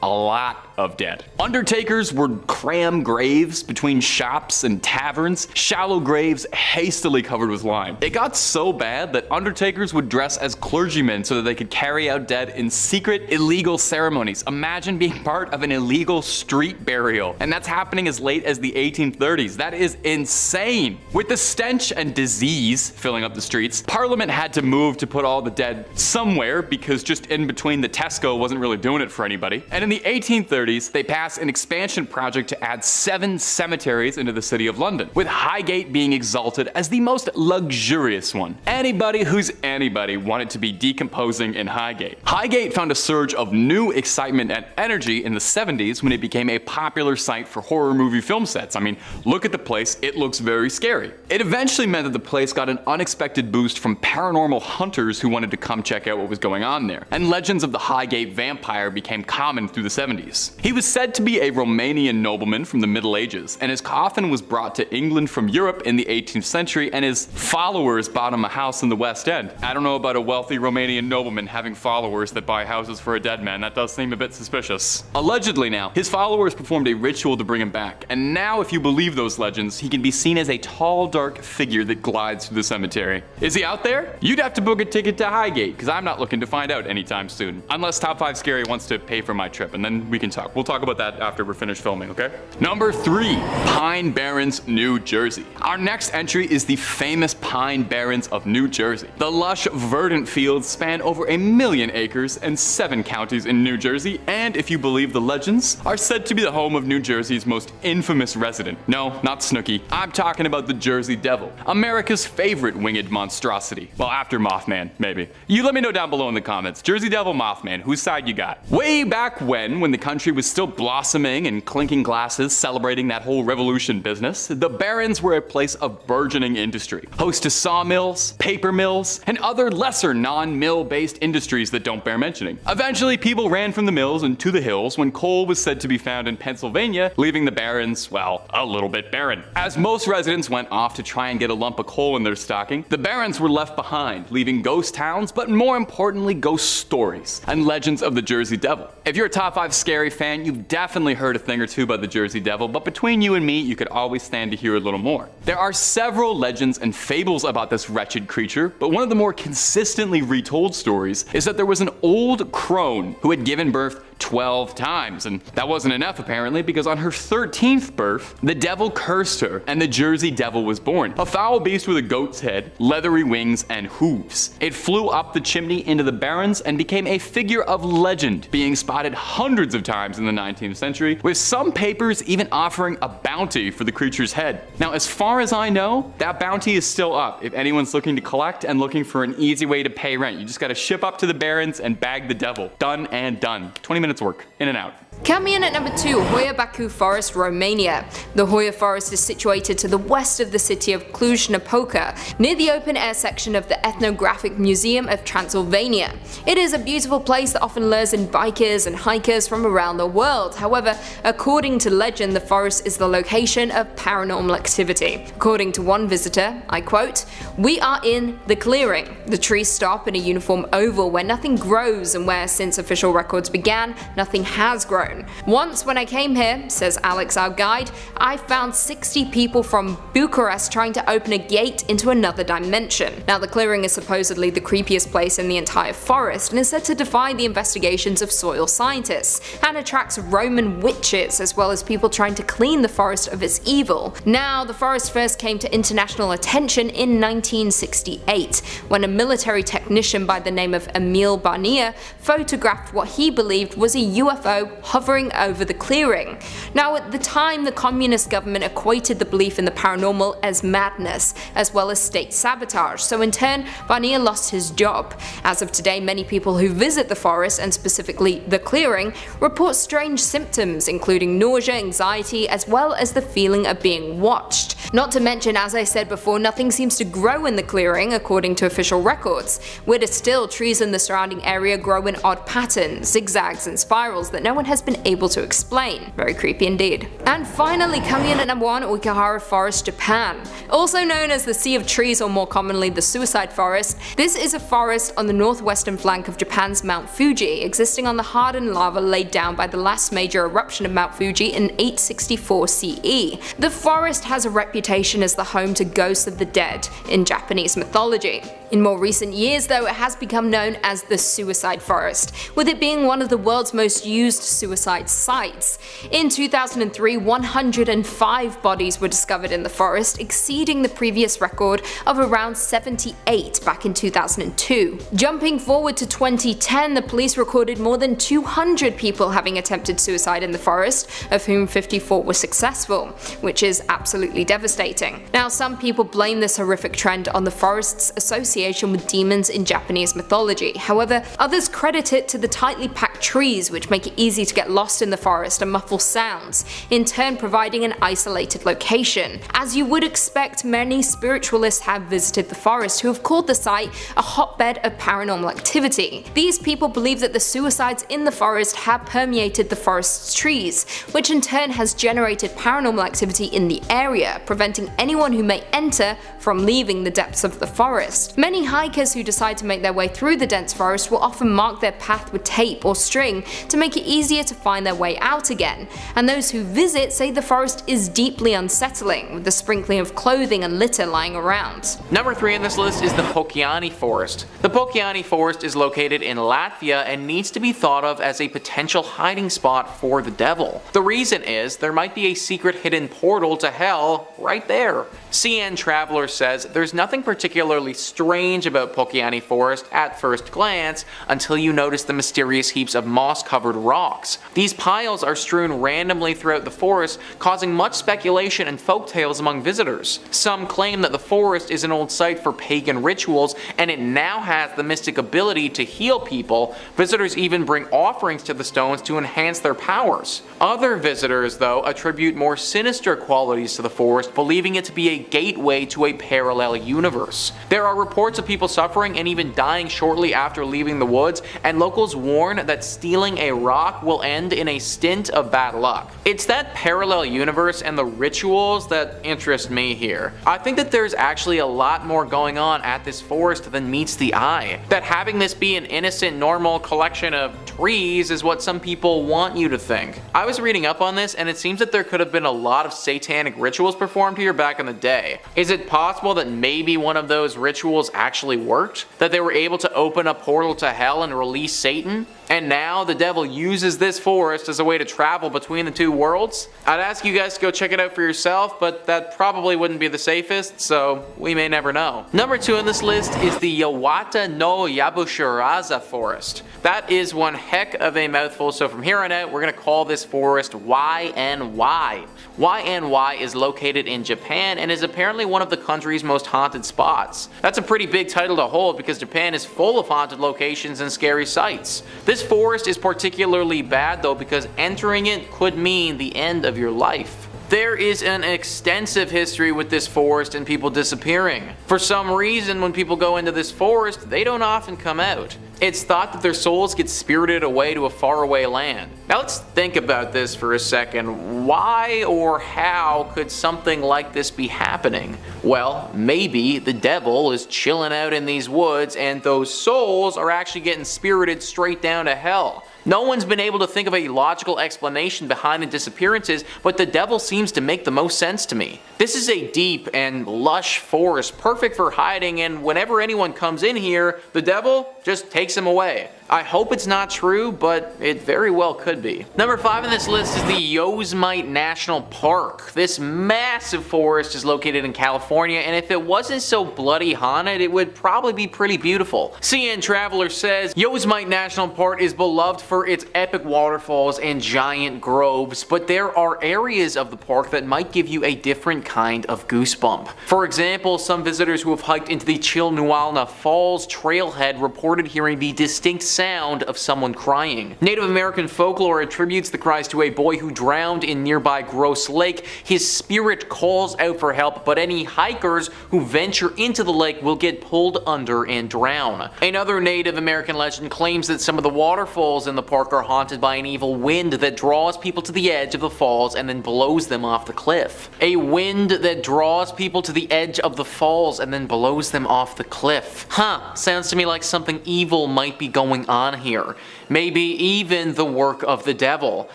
A lot of dead. Undertakers would cram graves between shops and taverns, shallow graves hastily covered with lime. It got so bad that undertakers would dress as clergymen so that they could carry out dead in secret, illegal ceremonies. Imagine being part of an illegal street burial. And that's happening as late as the 1830s. That is insane. With the stench and disease filling up the streets, Parliament had to move to put all the dead somewhere because just in between the Tesco wasn't really doing it for anybody. And in the 1830s, they passed an expansion project to add 7 cemeteries into the city of London, with Highgate being exalted as the most luxurious one. Anybody who's anybody wanted to be decomposing in Highgate. Highgate found a surge of new excitement and energy in the 70s when it became a popular site for horror movie film sets. I mean, look at the place, it looks very scary. It eventually meant that the place got an unexpected boost from paranormal hunters who wanted to come check out what was going on there, and legends of the Highgate Vampire became common through the 70s. legends. He was said to be a Romanian nobleman from the Middle Ages, and his coffin was brought to England from Europe in the 18th century, and his followers bought him a house in the West End. I don't know about a wealthy Romanian nobleman having followers that buy houses for a dead man. That does seem a bit suspicious. Allegedly now, his followers performed a ritual to bring him back, and now if you believe those legends, he can be seen as a tall, dark figure that glides through the cemetery. Is he out there? You'd have to book a ticket to Highgate, because I'm not looking to find out anytime soon. Unless Top 5 Scary wants to pay for my trip, and then we can talk. We'll talk about that after we're finished filming, okay? Number 3, Pine Barrens, New Jersey. Our next entry is the famous Pine Barrens of New Jersey. The lush, verdant fields span over 1 million acres and 7 counties in New Jersey, and if you believe the legends, are said to be the home of New Jersey's most infamous resident. No, not Snooki. I'm talking about the Jersey Devil, America's favorite winged monstrosity. Well, after Mothman, maybe. You let me know down below in the comments. Jersey Devil, Mothman, whose side you got? Way back when the country was still blossoming and clinking glasses, celebrating that whole revolution business, the Barrens were a place of burgeoning industry, host to sawmills, paper mills, and other lesser non-mill based industries that don't bear mentioning. Eventually, people ran from the mills and to the hills when coal was said to be found in Pennsylvania, leaving the Barrens, well, a little bit barren. As most residents went off to try and get a lump of coal in their stocking, the Barrens were left behind, leaving ghost towns, but more importantly, ghost stories and legends of the Jersey Devil. If you're a Top 5 Scary fan, you've definitely heard a thing or two about the Jersey Devil, but between you and me, you could always stand to hear a little more. There are several legends and fables about this wretched creature, but one of the more consistently retold stories is that there was an old crone who had given birth 12 times, and that wasn't enough apparently, because on her 13th birth, the devil cursed her and the Jersey Devil was born. A foul beast with a goat's head, leathery wings, and hooves. It flew up the chimney into the Barrens and became a figure of legend, being spotted hundreds of times in the 19th century, with some papers even offering a bounty for the creature's head. Now, as far as I know, that bounty is still up if anyone's looking to collect and looking for an easy way to pay rent. You just gotta ship up to the Barrens and bag the devil. Done and done. 20 minutes work, in and out. Coming in at number 2, Hoia Baku Forest, Romania. The Hoia Forest is situated to the west of the city of Cluj-Napoca, near the open-air section of the Ethnographic Museum of Transylvania. It is a beautiful place that often lures in bikers and hikers from around the world. However, according to legend, the forest is the location of paranormal activity. According to one visitor, I quote, "We are in the clearing. The trees stop in a uniform oval where nothing grows and where, since official records began, nothing has grown. Once when I came here," says Alex, our guide, "I found 60 people from Bucharest trying to open a gate into another dimension." Now, the clearing is supposedly the creepiest place in the entire forest and is said to defy the investigations of soil scientists and attracts Roman witches as well as people trying to clean the forest of its evil. Now, the forest first came to international attention in 1968 when a military technician by the name of Emil Barnier photographed what he believed was a UFO hovering over the clearing. Now, at the time, the communist government equated the belief in the paranormal as madness, as well as state sabotage, so in turn, Barnier lost his job. As of today, many people who visit the forest, and specifically the clearing, report strange symptoms, including nausea, anxiety, as well as the feeling of being watched. Not to mention, as I said before, nothing seems to grow in the clearing, according to official records. Weirder still, trees in the surrounding area grow in odd patterns, zigzags and spirals that no one has been able to explain. Very creepy indeed. And finally, coming in at number 1, Uekahara Forest, Japan. Also known as the Sea of Trees, or more commonly the Suicide Forest, this is a forest on the northwestern flank of Japan's Mount Fuji, existing on the hardened lava laid down by the last major eruption of Mount Fuji in 864 CE. The forest has a reputation as the home to ghosts of the dead in Japanese mythology. In more recent years, though, it has become known as the Suicide Forest, with it being one of the world's most used suicide sites. In 2003, 105 bodies were discovered in the forest, exceeding the previous record of around 78 back in 2002. Jumping forward to 2010, the police recorded more than 200 people having attempted suicide in the forest, of whom 54 were successful, which is absolutely devastating. Now, some people blame this horrific trend on the forest's association with demons in Japanese mythology. However, others credit it to the tightly packed trees, which make it easy to get get lost in the forest and muffle sounds, in turn providing an isolated location. As you would expect, many spiritualists have visited the forest who have called the site a hotbed of paranormal activity. These people believe that the suicides in the forest have permeated the forest's trees, which in turn has generated paranormal activity in the area, preventing anyone who may enter from leaving the depths of the forest. Many hikers who decide to make their way through the dense forest will often mark their path with tape or string to make it easier to find their way out again, and those who visit say the forest is deeply unsettling, with the sprinkling of clothing and litter lying around. Number 3 on this list is the Pokiani Forest. The Pokiani Forest is located in Latvia and needs to be thought of as a potential hiding spot for the devil. The reason is there might be a secret hidden portal to hell right there. CN Traveler says there's nothing particularly strange about Pokiani Forest at first glance until you notice the mysterious heaps of moss-covered rocks. These piles are strewn randomly throughout the forest, causing much speculation and folktales among visitors. Some claim that the forest is an old site for pagan rituals and it now has the mystic ability to heal people. Visitors even bring offerings to the stones to enhance their powers. Other visitors, though, attribute more sinister qualities to the forest, believing it to be a gateway to a parallel universe. There are reports of people suffering and even dying shortly after leaving the woods, and locals warn that stealing a rock will end in a stint of bad luck. It's that parallel universe and the rituals that interest me here. I think that there's actually a lot more going on at this forest than meets the eye. That having this be an innocent, normal collection of trees is what some people want you to think. I was reading up on this and it seems that there could have been a lot of satanic rituals performed here back in the day. Is it possible that maybe one of those rituals actually worked? That they were able to open a portal to hell and release Satan? And now the devil uses this forest as a way to travel between the two worlds? I'd ask you guys to go check it out for yourself, but that probably wouldn't be the safest, so we may never know. Number 2 on this list is the Yawata no Yabushiraza Forest. That is one heck of a mouthful, so from here on out we're going to call this forest YNY. YNY is located in Japan and is apparently one of the country's most haunted spots. That's a pretty big title to hold because Japan is full of haunted locations and scary sights. This forest is particularly bad though because entering it could mean the end of your life. There is an extensive history with this forest and people disappearing. For some reason, when people go into this forest, they don't often come out. It's thought that their souls get spirited away to a faraway land. Now let's think about this for a second. Why or how could something like this be happening? Well, maybe the devil is chilling out in these woods and those souls are actually getting spirited straight down to hell. No one's been able to think of a logical explanation behind the disappearances, but the devil seems to make the most sense to me. This is a deep and lush forest, perfect for hiding, and whenever anyone comes in here, the devil just takes them away. I hope it's not true, but it very well could be. Number 5 on this list is the Yosemite National Park. This massive forest is located in California, and if it wasn't so bloody haunted, it would probably be pretty beautiful. CN Traveler says, Yosemite National Park is beloved for its epic waterfalls and giant groves, but there are areas of the park that might give you a different kind of goosebump. For example, some visitors who have hiked into the Chilnualna Falls trailhead reported hearing the distinct sound of someone crying. Native American folklore attributes the cries to a boy who drowned in nearby Gross Lake. His spirit calls out for help, but any hikers who venture into the lake will get pulled under and drown. Another Native American legend claims that some of the waterfalls in the park are haunted by an evil wind that draws people to the edge of the falls and then blows them off the cliff. A wind that draws people to the edge of the falls and then blows them off the cliff. Sounds to me like something evil might be going on here. Maybe even the work of the devil.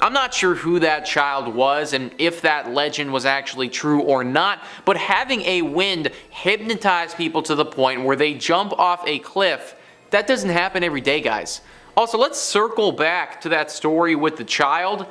I'm not sure who that child was and if that legend was actually true or not, but having a wind hypnotize people to the point where they jump off a cliff, that doesn't happen every day, guys. Also, let's circle back to that story with the child.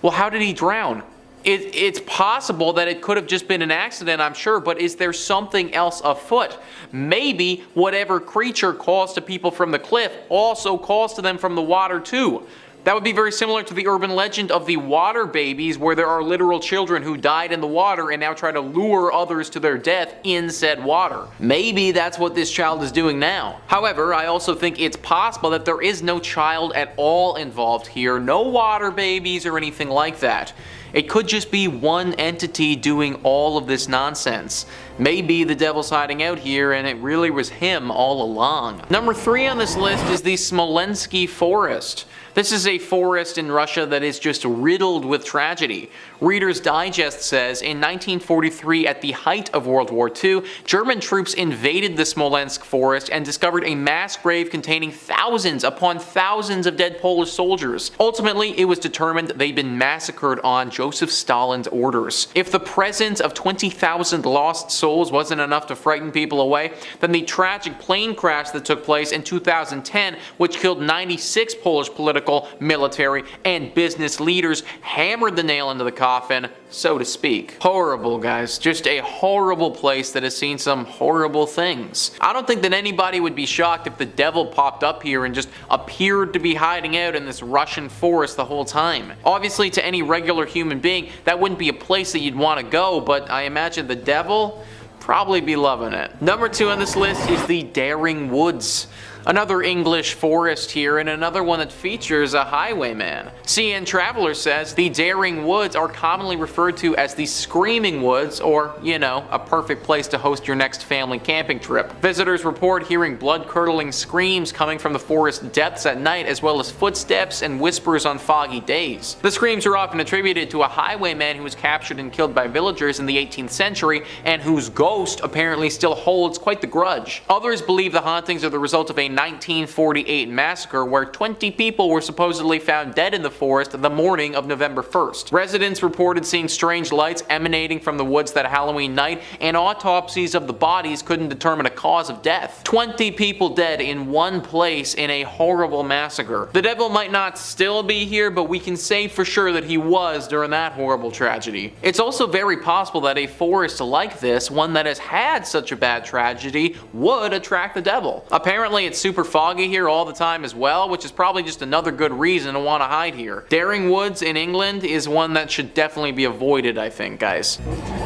Well, how did he drown? It's possible that it could have just been an accident, I'm sure, but is there something else afoot? Maybe whatever creature calls to people from the cliff also calls to them from the water too. That would be very similar to the urban legend of the water babies, where there are literal children who died in the water and now try to lure others to their death in said water. Maybe that's what this child is doing now. However, I also think it's possible that there is no child at all involved here, no water babies or anything like that. It could just be one entity doing all of this nonsense. Maybe the devil's hiding out here and it really was him all along. Number 3 on this list is the Smolensky Forest. This is a forest in Russia that is just riddled with tragedy. Reader's Digest says, in 1943, at the height of World War II, German troops invaded the Smolensk forest and discovered a mass grave containing thousands upon thousands of dead Polish soldiers. Ultimately, it was determined they'd been massacred on Joseph Stalin's orders. If the presence of 20,000 lost souls wasn't enough to frighten people away, then the tragic plane crash that took place in 2010, which killed 96 Polish political, military, and business leaders, hammered the nail into the coffin, so to speak. Horrible, guys. Just a horrible place that has seen some horrible things. I don't think that anybody would be shocked if the devil popped up here and just appeared to be hiding out in this Russian forest the whole time. Obviously, to any regular human being, that wouldn't be a place that you'd want to go, but I imagine the devil probably be loving it. Number 2 on this list is the Daring Woods. Another English forest here, and another one that features a highwayman. CN Traveler says the Daring Woods are commonly referred to as the Screaming Woods, or, you know, a perfect place to host your next family camping trip. Visitors report hearing blood-curdling screams coming from the forest depths at night, as well as footsteps and whispers on foggy days. The screams are often attributed to a highwayman who was captured and killed by villagers in the 18th century, and whose ghost apparently still holds quite the grudge. Others believe the hauntings are the result of a 1948 massacre where 20 people were supposedly found dead in the forest the morning of November 1st. Residents reported seeing strange lights emanating from the woods that Halloween night, and autopsies of the bodies couldn't determine a cause of death. 20 people dead in one place in a horrible massacre. The devil might not still be here, but we can say for sure that he was during that horrible tragedy. It's also very possible that a forest like this, one that has had such a bad tragedy, would attract the devil. Apparently it's super foggy here all the time as well, which is probably just another good reason to want to hide here. Daring Woods in England is one that should definitely be avoided, I think, guys.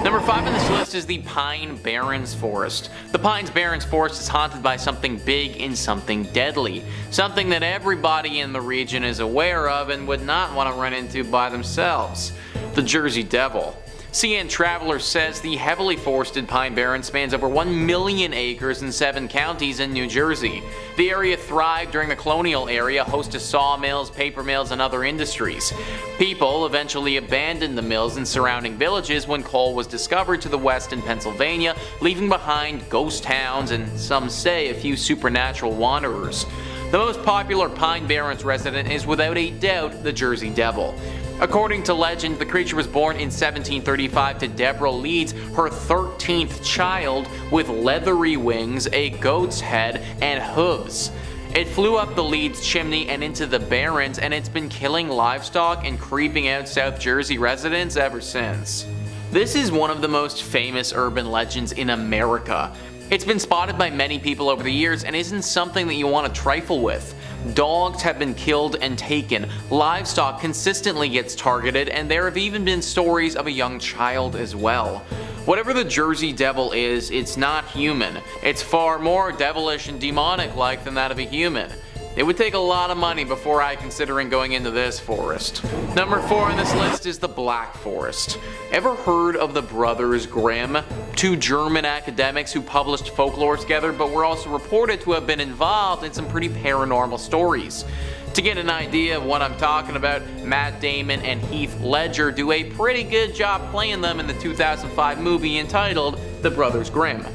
Number 5 on this list is the Pine Barrens Forest. The Pine Barrens Forest is haunted by something big and something deadly. Something that everybody in the region is aware of and would not want to run into by themselves. The Jersey Devil. CN Traveler says the heavily forested Pine Barrens spans over 1 million acres in 7 counties in New Jersey. The area thrived during the colonial era, host to sawmills, paper mills, and other industries. People eventually abandoned the mills in surrounding villages when coal was discovered to the west in Pennsylvania, leaving behind ghost towns and, some say, a few supernatural wanderers. The most popular Pine Barrens resident is without a doubt the Jersey Devil. According to legend, the creature was born in 1735 to Deborah Leeds, her 13th child, with leathery wings, a goat's head, and hooves. It flew up the Leeds chimney and into the Barrens, and it's been killing livestock and creeping out South Jersey residents ever since. This is one of the most famous urban legends in America. It's been spotted by many people over the years and isn't something that you want to trifle with. Dogs have been killed and taken, livestock consistently gets targeted, and there have even been stories of a young child as well. Whatever the Jersey Devil is, it's not human. It's far more devilish and demonic-like than that of a human. It would take a lot of money before I considering going into this forest. Number 4 on this list is the Black Forest. Ever heard of the Brothers Grimm? 2 German academics who published folklore together, but were also reported to have been involved in some pretty paranormal stories. To get an idea of what I'm talking about, Matt Damon and Heath Ledger do a pretty good job playing them in the 2005 movie entitled The Brothers Grimm.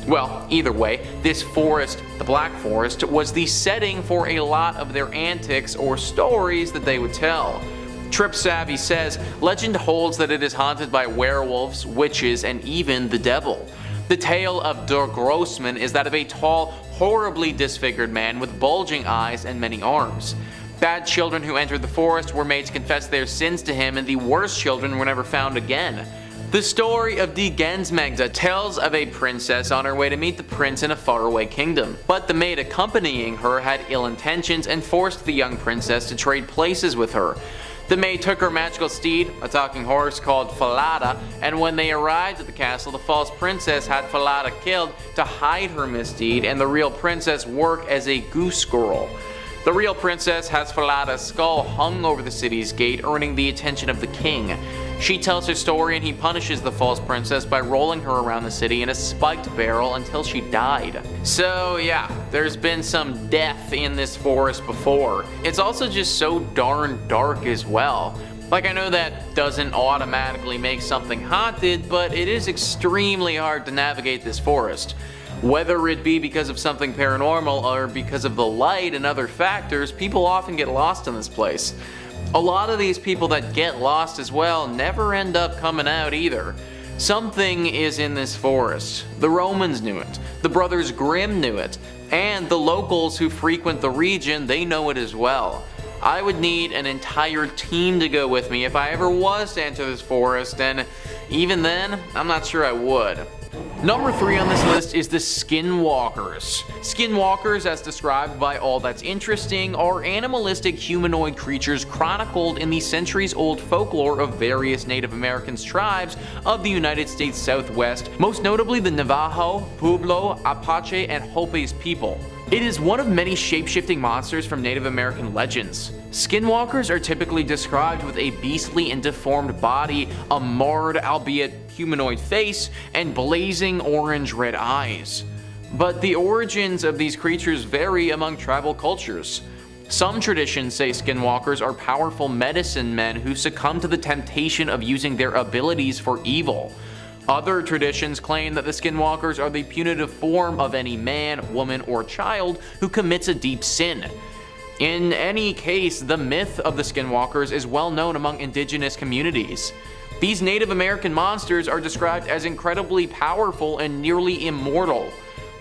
Well, either way, this forest, the Black Forest, was the setting for a lot of their antics or stories that they would tell. Trip Savvy says, legend holds that it is haunted by werewolves, witches, and even the devil. The tale of Der Grossman is that of a tall, horribly disfigured man with bulging eyes and many arms. Bad children who entered the forest were made to confess their sins to him, and the worst children were never found again. The story of Die Gensmagda tells of a princess on her way to meet the prince in a faraway kingdom, but the maid accompanying her had ill intentions and forced the young princess to trade places with her. The maid took her magical steed, a talking horse called Falada, and when they arrived at the castle, the false princess had Falada killed to hide her misdeed and the real princess work as a goose girl. The real princess has Falada's skull hung over the city's gate, earning the attention of the king. She tells her story and he punishes the false princess by rolling her around the city in a spiked barrel until she died. So yeah, there's been some death in this forest before. It's also just so darn dark as well. Like, I know that doesn't automatically make something haunted, but it is extremely hard to navigate this forest. Whether it be because of something paranormal or because of the light and other factors, people often get lost in this place. A lot of these people that get lost as well never end up coming out either. Something is in this forest. The Romans knew it, the Brothers Grimm knew it, and the locals who frequent the region, they know it as well. I would need an entire team to go with me if I ever was to enter this forest, and even then, I'm not sure I would. Number 3 on this list is the Skinwalkers. Skinwalkers, as described by All That's Interesting, are animalistic humanoid creatures chronicled in the centuries-old folklore of various Native American tribes of the United States Southwest, most notably the Navajo, Pueblo, Apache, and Hopis people. It is one of many shape-shifting monsters from Native American legends. Skinwalkers are typically described with a beastly and deformed body, a marred, albeit humanoid face, and blazing orange-red eyes. But the origins of these creatures vary among tribal cultures. Some traditions say skinwalkers are powerful medicine men who succumb to the temptation of using their abilities for evil. Other traditions claim that the skinwalkers are the punitive form of any man, woman, or child who commits a deep sin. In any case, the myth of the skinwalkers is well known among indigenous communities. These Native American monsters are described as incredibly powerful and nearly immortal.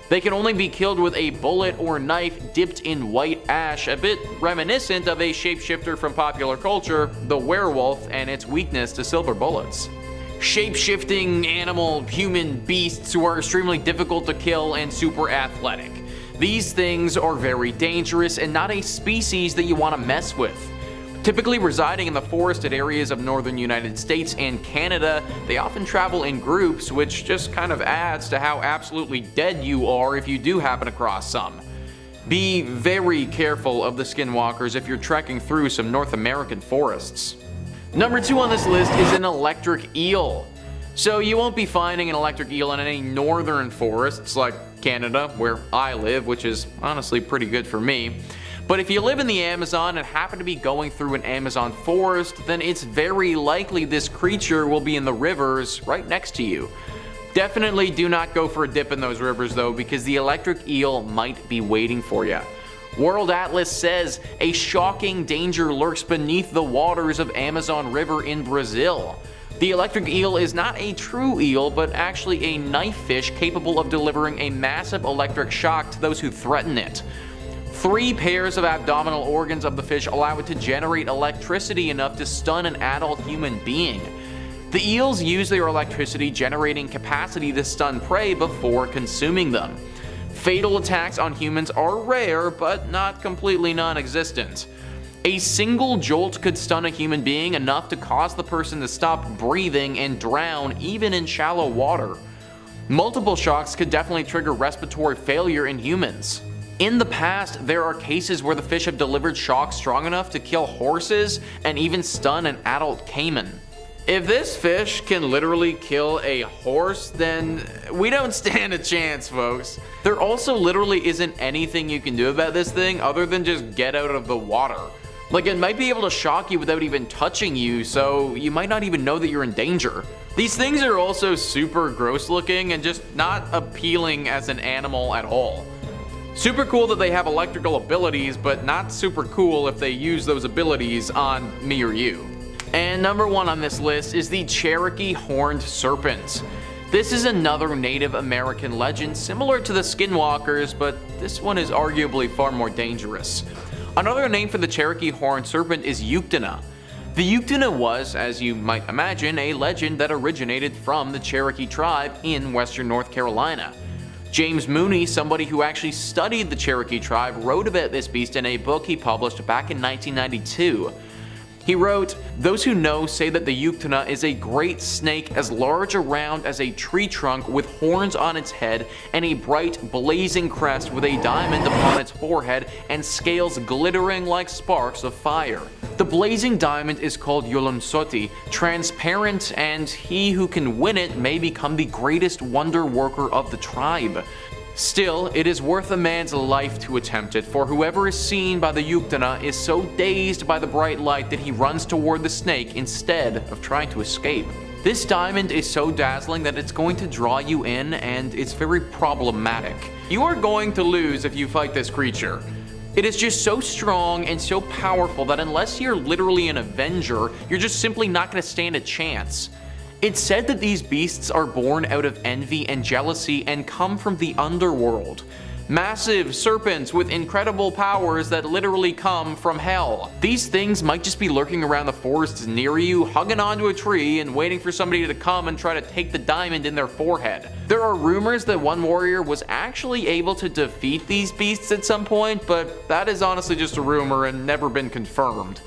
They can only be killed with a bullet or knife dipped in white ash, a bit reminiscent of a shapeshifter from popular culture, the werewolf, and its weakness to silver bullets. Shape-shifting animal human beasts who are extremely difficult to kill and super athletic. These things are very dangerous and not a species that you want to mess with. Typically residing in the forested areas of northern United States and Canada, they often travel in groups, which just kind of adds to how absolutely dead you are if you do happen across some. Be very careful of the skinwalkers if you're trekking through some North American forests. Number 2 on this list is an electric eel. So you won't be finding an electric eel in any northern forests like Canada, where I live, which is honestly pretty good for me. But if you live in the Amazon and happen to be going through an Amazon forest, then it's very likely this creature will be in the rivers right next to you. Definitely do not go for a dip in those rivers though, because the electric eel might be waiting for you. World Atlas says a shocking danger lurks beneath the waters of Amazon River in Brazil. The electric eel is not a true eel, but actually a knife fish capable of delivering a massive electric shock to those who threaten it. 3 pairs of abdominal organs of the fish allow it to generate electricity enough to stun an adult human being. The eels use their electricity generating capacity to stun prey before consuming them. Fatal attacks on humans are rare, but not completely non-existent. A single jolt could stun a human being enough to cause the person to stop breathing and drown even in shallow water. Multiple shocks could definitely trigger respiratory failure in humans. In the past, there are cases where the fish have delivered shocks strong enough to kill horses and even stun an adult caiman. If this fish can literally kill a horse, then we don't stand a chance, folks. There also literally isn't anything you can do about this thing other than just get out of the water. Like, it might be able to shock you without even touching you, so you might not even know that you're in danger. These things are also super gross looking and just not appealing as an animal at all. Super cool that they have electrical abilities, but not super cool if they use those abilities on me or you. And number 1 on this list is the Cherokee Horned Serpent. This is another Native American legend similar to the Skinwalkers, but this one is arguably far more dangerous. Another name for the Cherokee Horned Serpent is Yuktana. The Uktuna was, as you might imagine, a legend that originated from the Cherokee tribe in western North Carolina. James Mooney, somebody who actually studied the Cherokee tribe, wrote about this beast in a book he published back in 1992. He wrote, "Those who know say that the Uktuna is a great snake as large around as a tree trunk with horns on its head and a bright blazing crest with a diamond upon its forehead and scales glittering like sparks of fire. The blazing diamond is called Yolonsoti, transparent, and he who can win it may become the greatest wonder worker of the tribe. Still, it is worth a man's life to attempt it, for whoever is seen by the Uktuna is so dazed by the bright light that he runs toward the snake instead of trying to escape. This diamond is so dazzling that it's going to draw you in, and it's very problematic. You are going to lose if you fight this creature. It is just so strong and so powerful that unless you're literally an Avenger, you're just simply not going to stand a chance. It's said that these beasts are born out of envy and jealousy and come from the underworld. Massive serpents with incredible powers that literally come from hell. These things might just be lurking around the forests near you, hugging onto a tree and waiting for somebody to come and try to take the diamond in their forehead. There are rumors that one warrior was actually able to defeat these beasts at some point, but that is honestly just a rumor and never been confirmed.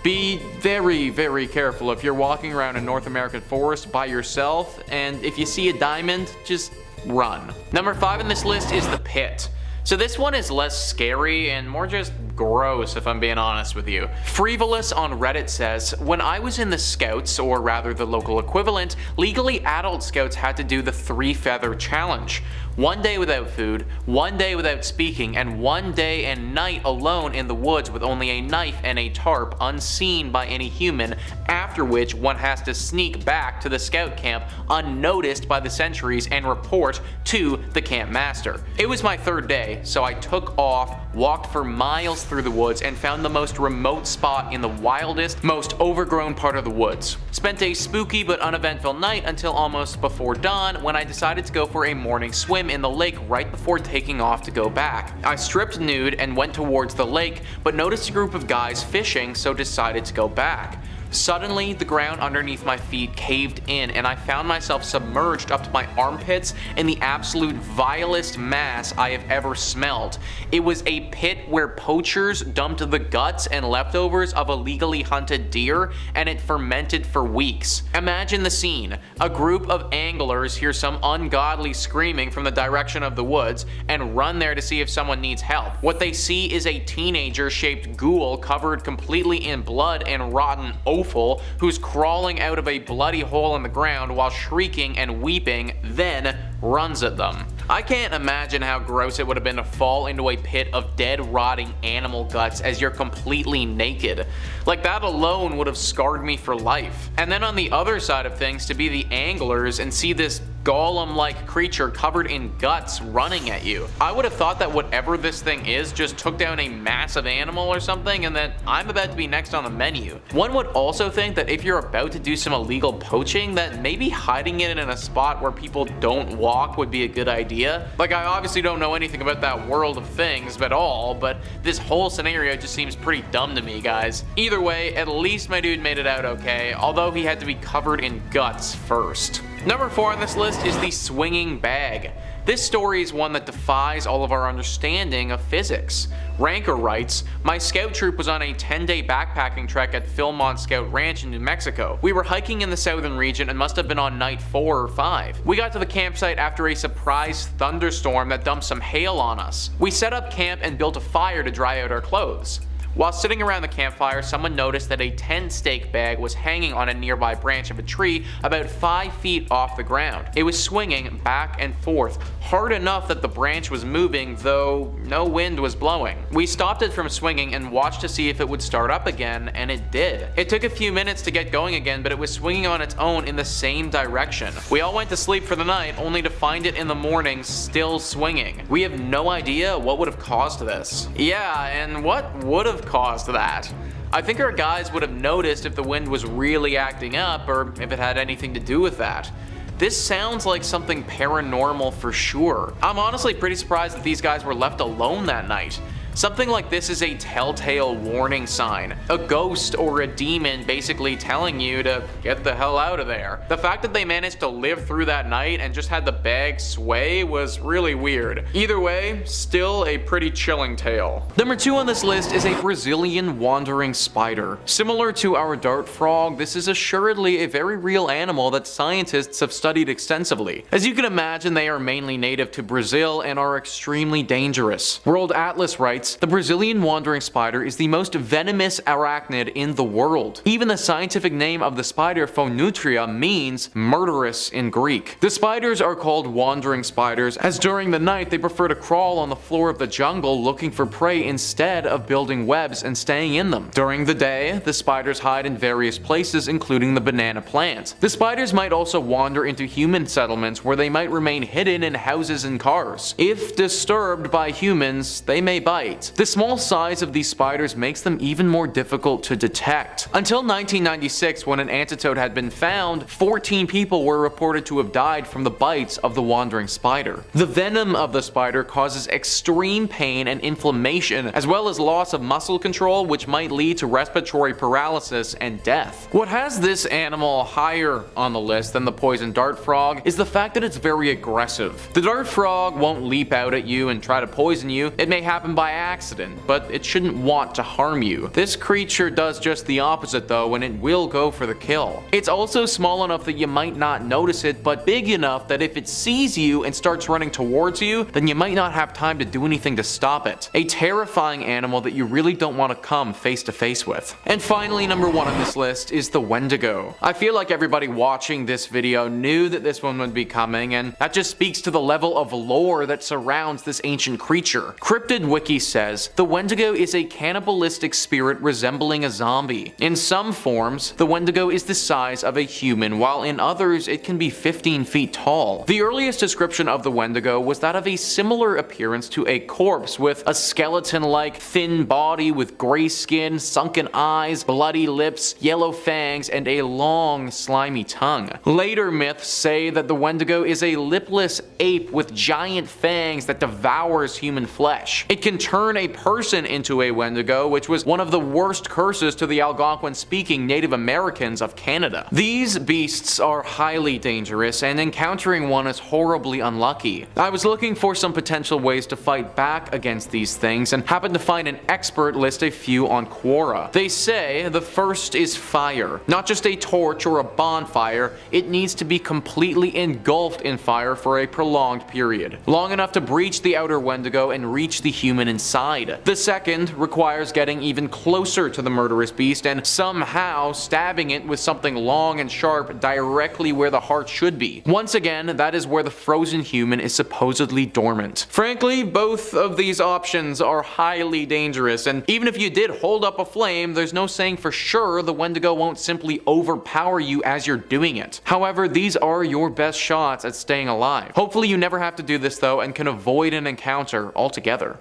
Be very, very careful if you're walking around a North American forest by yourself, and if you see a diamond, just run. Number 5 in this list is the pit. So this one is less scary and more just gross, if I'm being honest with you. Frivolous on Reddit says, "When I was in the Scouts, or rather the local equivalent, legally adult Scouts had to do the 3-feather challenge. 1 day without food, 1 day without speaking, and 1 day and night alone in the woods with only a knife and a tarp unseen by any human, after which one has to sneak back to the scout camp unnoticed by the sentries and report to the camp master. It was my 3rd day, so I took off, walked for miles through the woods, and found the most remote spot in the wildest, most overgrown part of the woods. Spent a spooky but uneventful night until almost before dawn, when I decided to go for a morning swim in the lake right before taking off to go back. I stripped nude and went towards the lake, but noticed a group of guys fishing, so decided to go back. Suddenly, the ground underneath my feet caved in and I found myself submerged up to my armpits in the absolute vilest mass I have ever smelled. It was a pit where poachers dumped the guts and leftovers of illegally hunted deer, and it fermented for weeks. Imagine the scene. A group of anglers hear some ungodly screaming from the direction of the woods and run there to see if someone needs help. What they see is a teenager-shaped ghoul covered completely in blood and rotten offal, who's crawling out of a bloody hole in the ground while shrieking and weeping, then runs at them. I can't imagine how gross it would have been to fall into a pit of dead, rotting animal guts as you're completely naked. Like, that alone would have scarred me for life. And then on the other side of things, to be the anglers and see this golem-like creature covered in guts running at you. I would have thought that whatever this thing is just took down a massive animal or something, and that I'm about to be next on the menu. One would also think that if you're about to do some illegal poaching, that maybe hiding it in a spot where people don't walk would be a good idea. Like, I obviously don't know anything about that world of things at all, but this whole scenario just seems pretty dumb to me, guys. Either way, at least my dude made it out okay, although he had to be covered in guts first. Number 4 on this list is the swinging bag. This story is one that defies all of our understanding of physics. Ranker writes, "My scout troop was on a 10-day backpacking trek at Philmont Scout Ranch in New Mexico. We were hiking in the southern region and must have been on night 4 or 5. We got to the campsite after a surprise thunderstorm that dumped some hail on us. We set up camp and built a fire to dry out our clothes. While sitting around the campfire, someone noticed that a 10-stake bag was hanging on a nearby branch of a tree about 5 feet off the ground. It was swinging back and forth, hard enough that the branch was moving, though no wind was blowing. We stopped it from swinging and watched to see if it would start up again, and it did. It took a few minutes to get going again, but it was swinging on its own in the same direction. We all went to sleep for the night, only to find it in the morning still swinging. We have no idea what would have caused this." Yeah, and what would have caused that? I think our guys would have noticed if the wind was really acting up, or if it had anything to do with that. This sounds like something paranormal for sure. I'm honestly pretty surprised that these guys were left alone that night. Something like this is a telltale warning sign, a ghost or a demon basically telling you to get the hell out of there. The fact that they managed to live through that night and just had the bag sway was really weird. Either way, still a pretty chilling tale. Number 2 on this list is a Brazilian wandering spider. Similar to our dart frog, this is assuredly a very real animal that scientists have studied extensively. As you can imagine, they are mainly native to Brazil and are extremely dangerous. World Atlas writes, the Brazilian wandering spider is the most venomous arachnid in the world. Even the scientific name of the spider, Phonutria, means murderous in Greek. The spiders are called wandering spiders, as during the night they prefer to crawl on the floor of the jungle looking for prey instead of building webs and staying in them. During the day, the spiders hide in various places, including the banana plant. The spiders might also wander into human settlements where they might remain hidden in houses and cars. If disturbed by humans, they may bite. The small size of these spiders makes them even more difficult to detect. Until 1996, when an antidote had been found, 14 people were reported to have died from the bites of the wandering spider. The venom of the spider causes extreme pain and inflammation, as well as loss of muscle control, which might lead to respiratory paralysis and death. What has this animal higher on the list than the poison dart frog is the fact that it's very aggressive. The dart frog won't leap out at you and try to poison you. It may happen by accident, but it shouldn't want to harm you. This creature does just the opposite though, and it will go for the kill. It's also small enough that you might not notice it, but big enough that if it sees you and starts running towards you, then you might not have time to do anything to stop it. A terrifying animal that you really don't want to come face to face with. And finally, number 1 on this list is the Wendigo. I feel like everybody watching this video knew that this one would be coming, and that just speaks to the level of lore that surrounds this ancient creature. Cryptid Wiki says, the Wendigo is a cannibalistic spirit resembling a zombie. In some forms, the Wendigo is the size of a human, while in others it can be 15 feet tall. The earliest description of the Wendigo was that of a similar appearance to a corpse, with a skeleton-like thin body with gray skin, sunken eyes, bloody lips, yellow fangs, and a long, slimy tongue. Later myths say that the Wendigo is a lipless ape with giant fangs that devours human flesh. It can turn a person into a Wendigo, which was one of the worst curses to the Algonquin-speaking Native Americans of Canada. These beasts are highly dangerous, and encountering one is horribly unlucky. I was looking for some potential ways to fight back against these things, and happened to find an expert list a few on Quora. They say the first is fire. Not just a torch or a bonfire, it needs to be completely engulfed in fire for a prolonged period, long enough to breach the outer Wendigo and reach the human inside. The second requires getting even closer to the murderous beast and somehow stabbing it with something long and sharp directly where the heart should be. Once again, that is where the frozen human is supposedly dormant. Frankly, both of these options are highly dangerous, and even if you did hold up a flame, there's no saying for sure the Wendigo won't simply overpower you as you're doing it. However, these are your best shots at staying alive. Hopefully you never have to do this though, and can avoid an encounter altogether.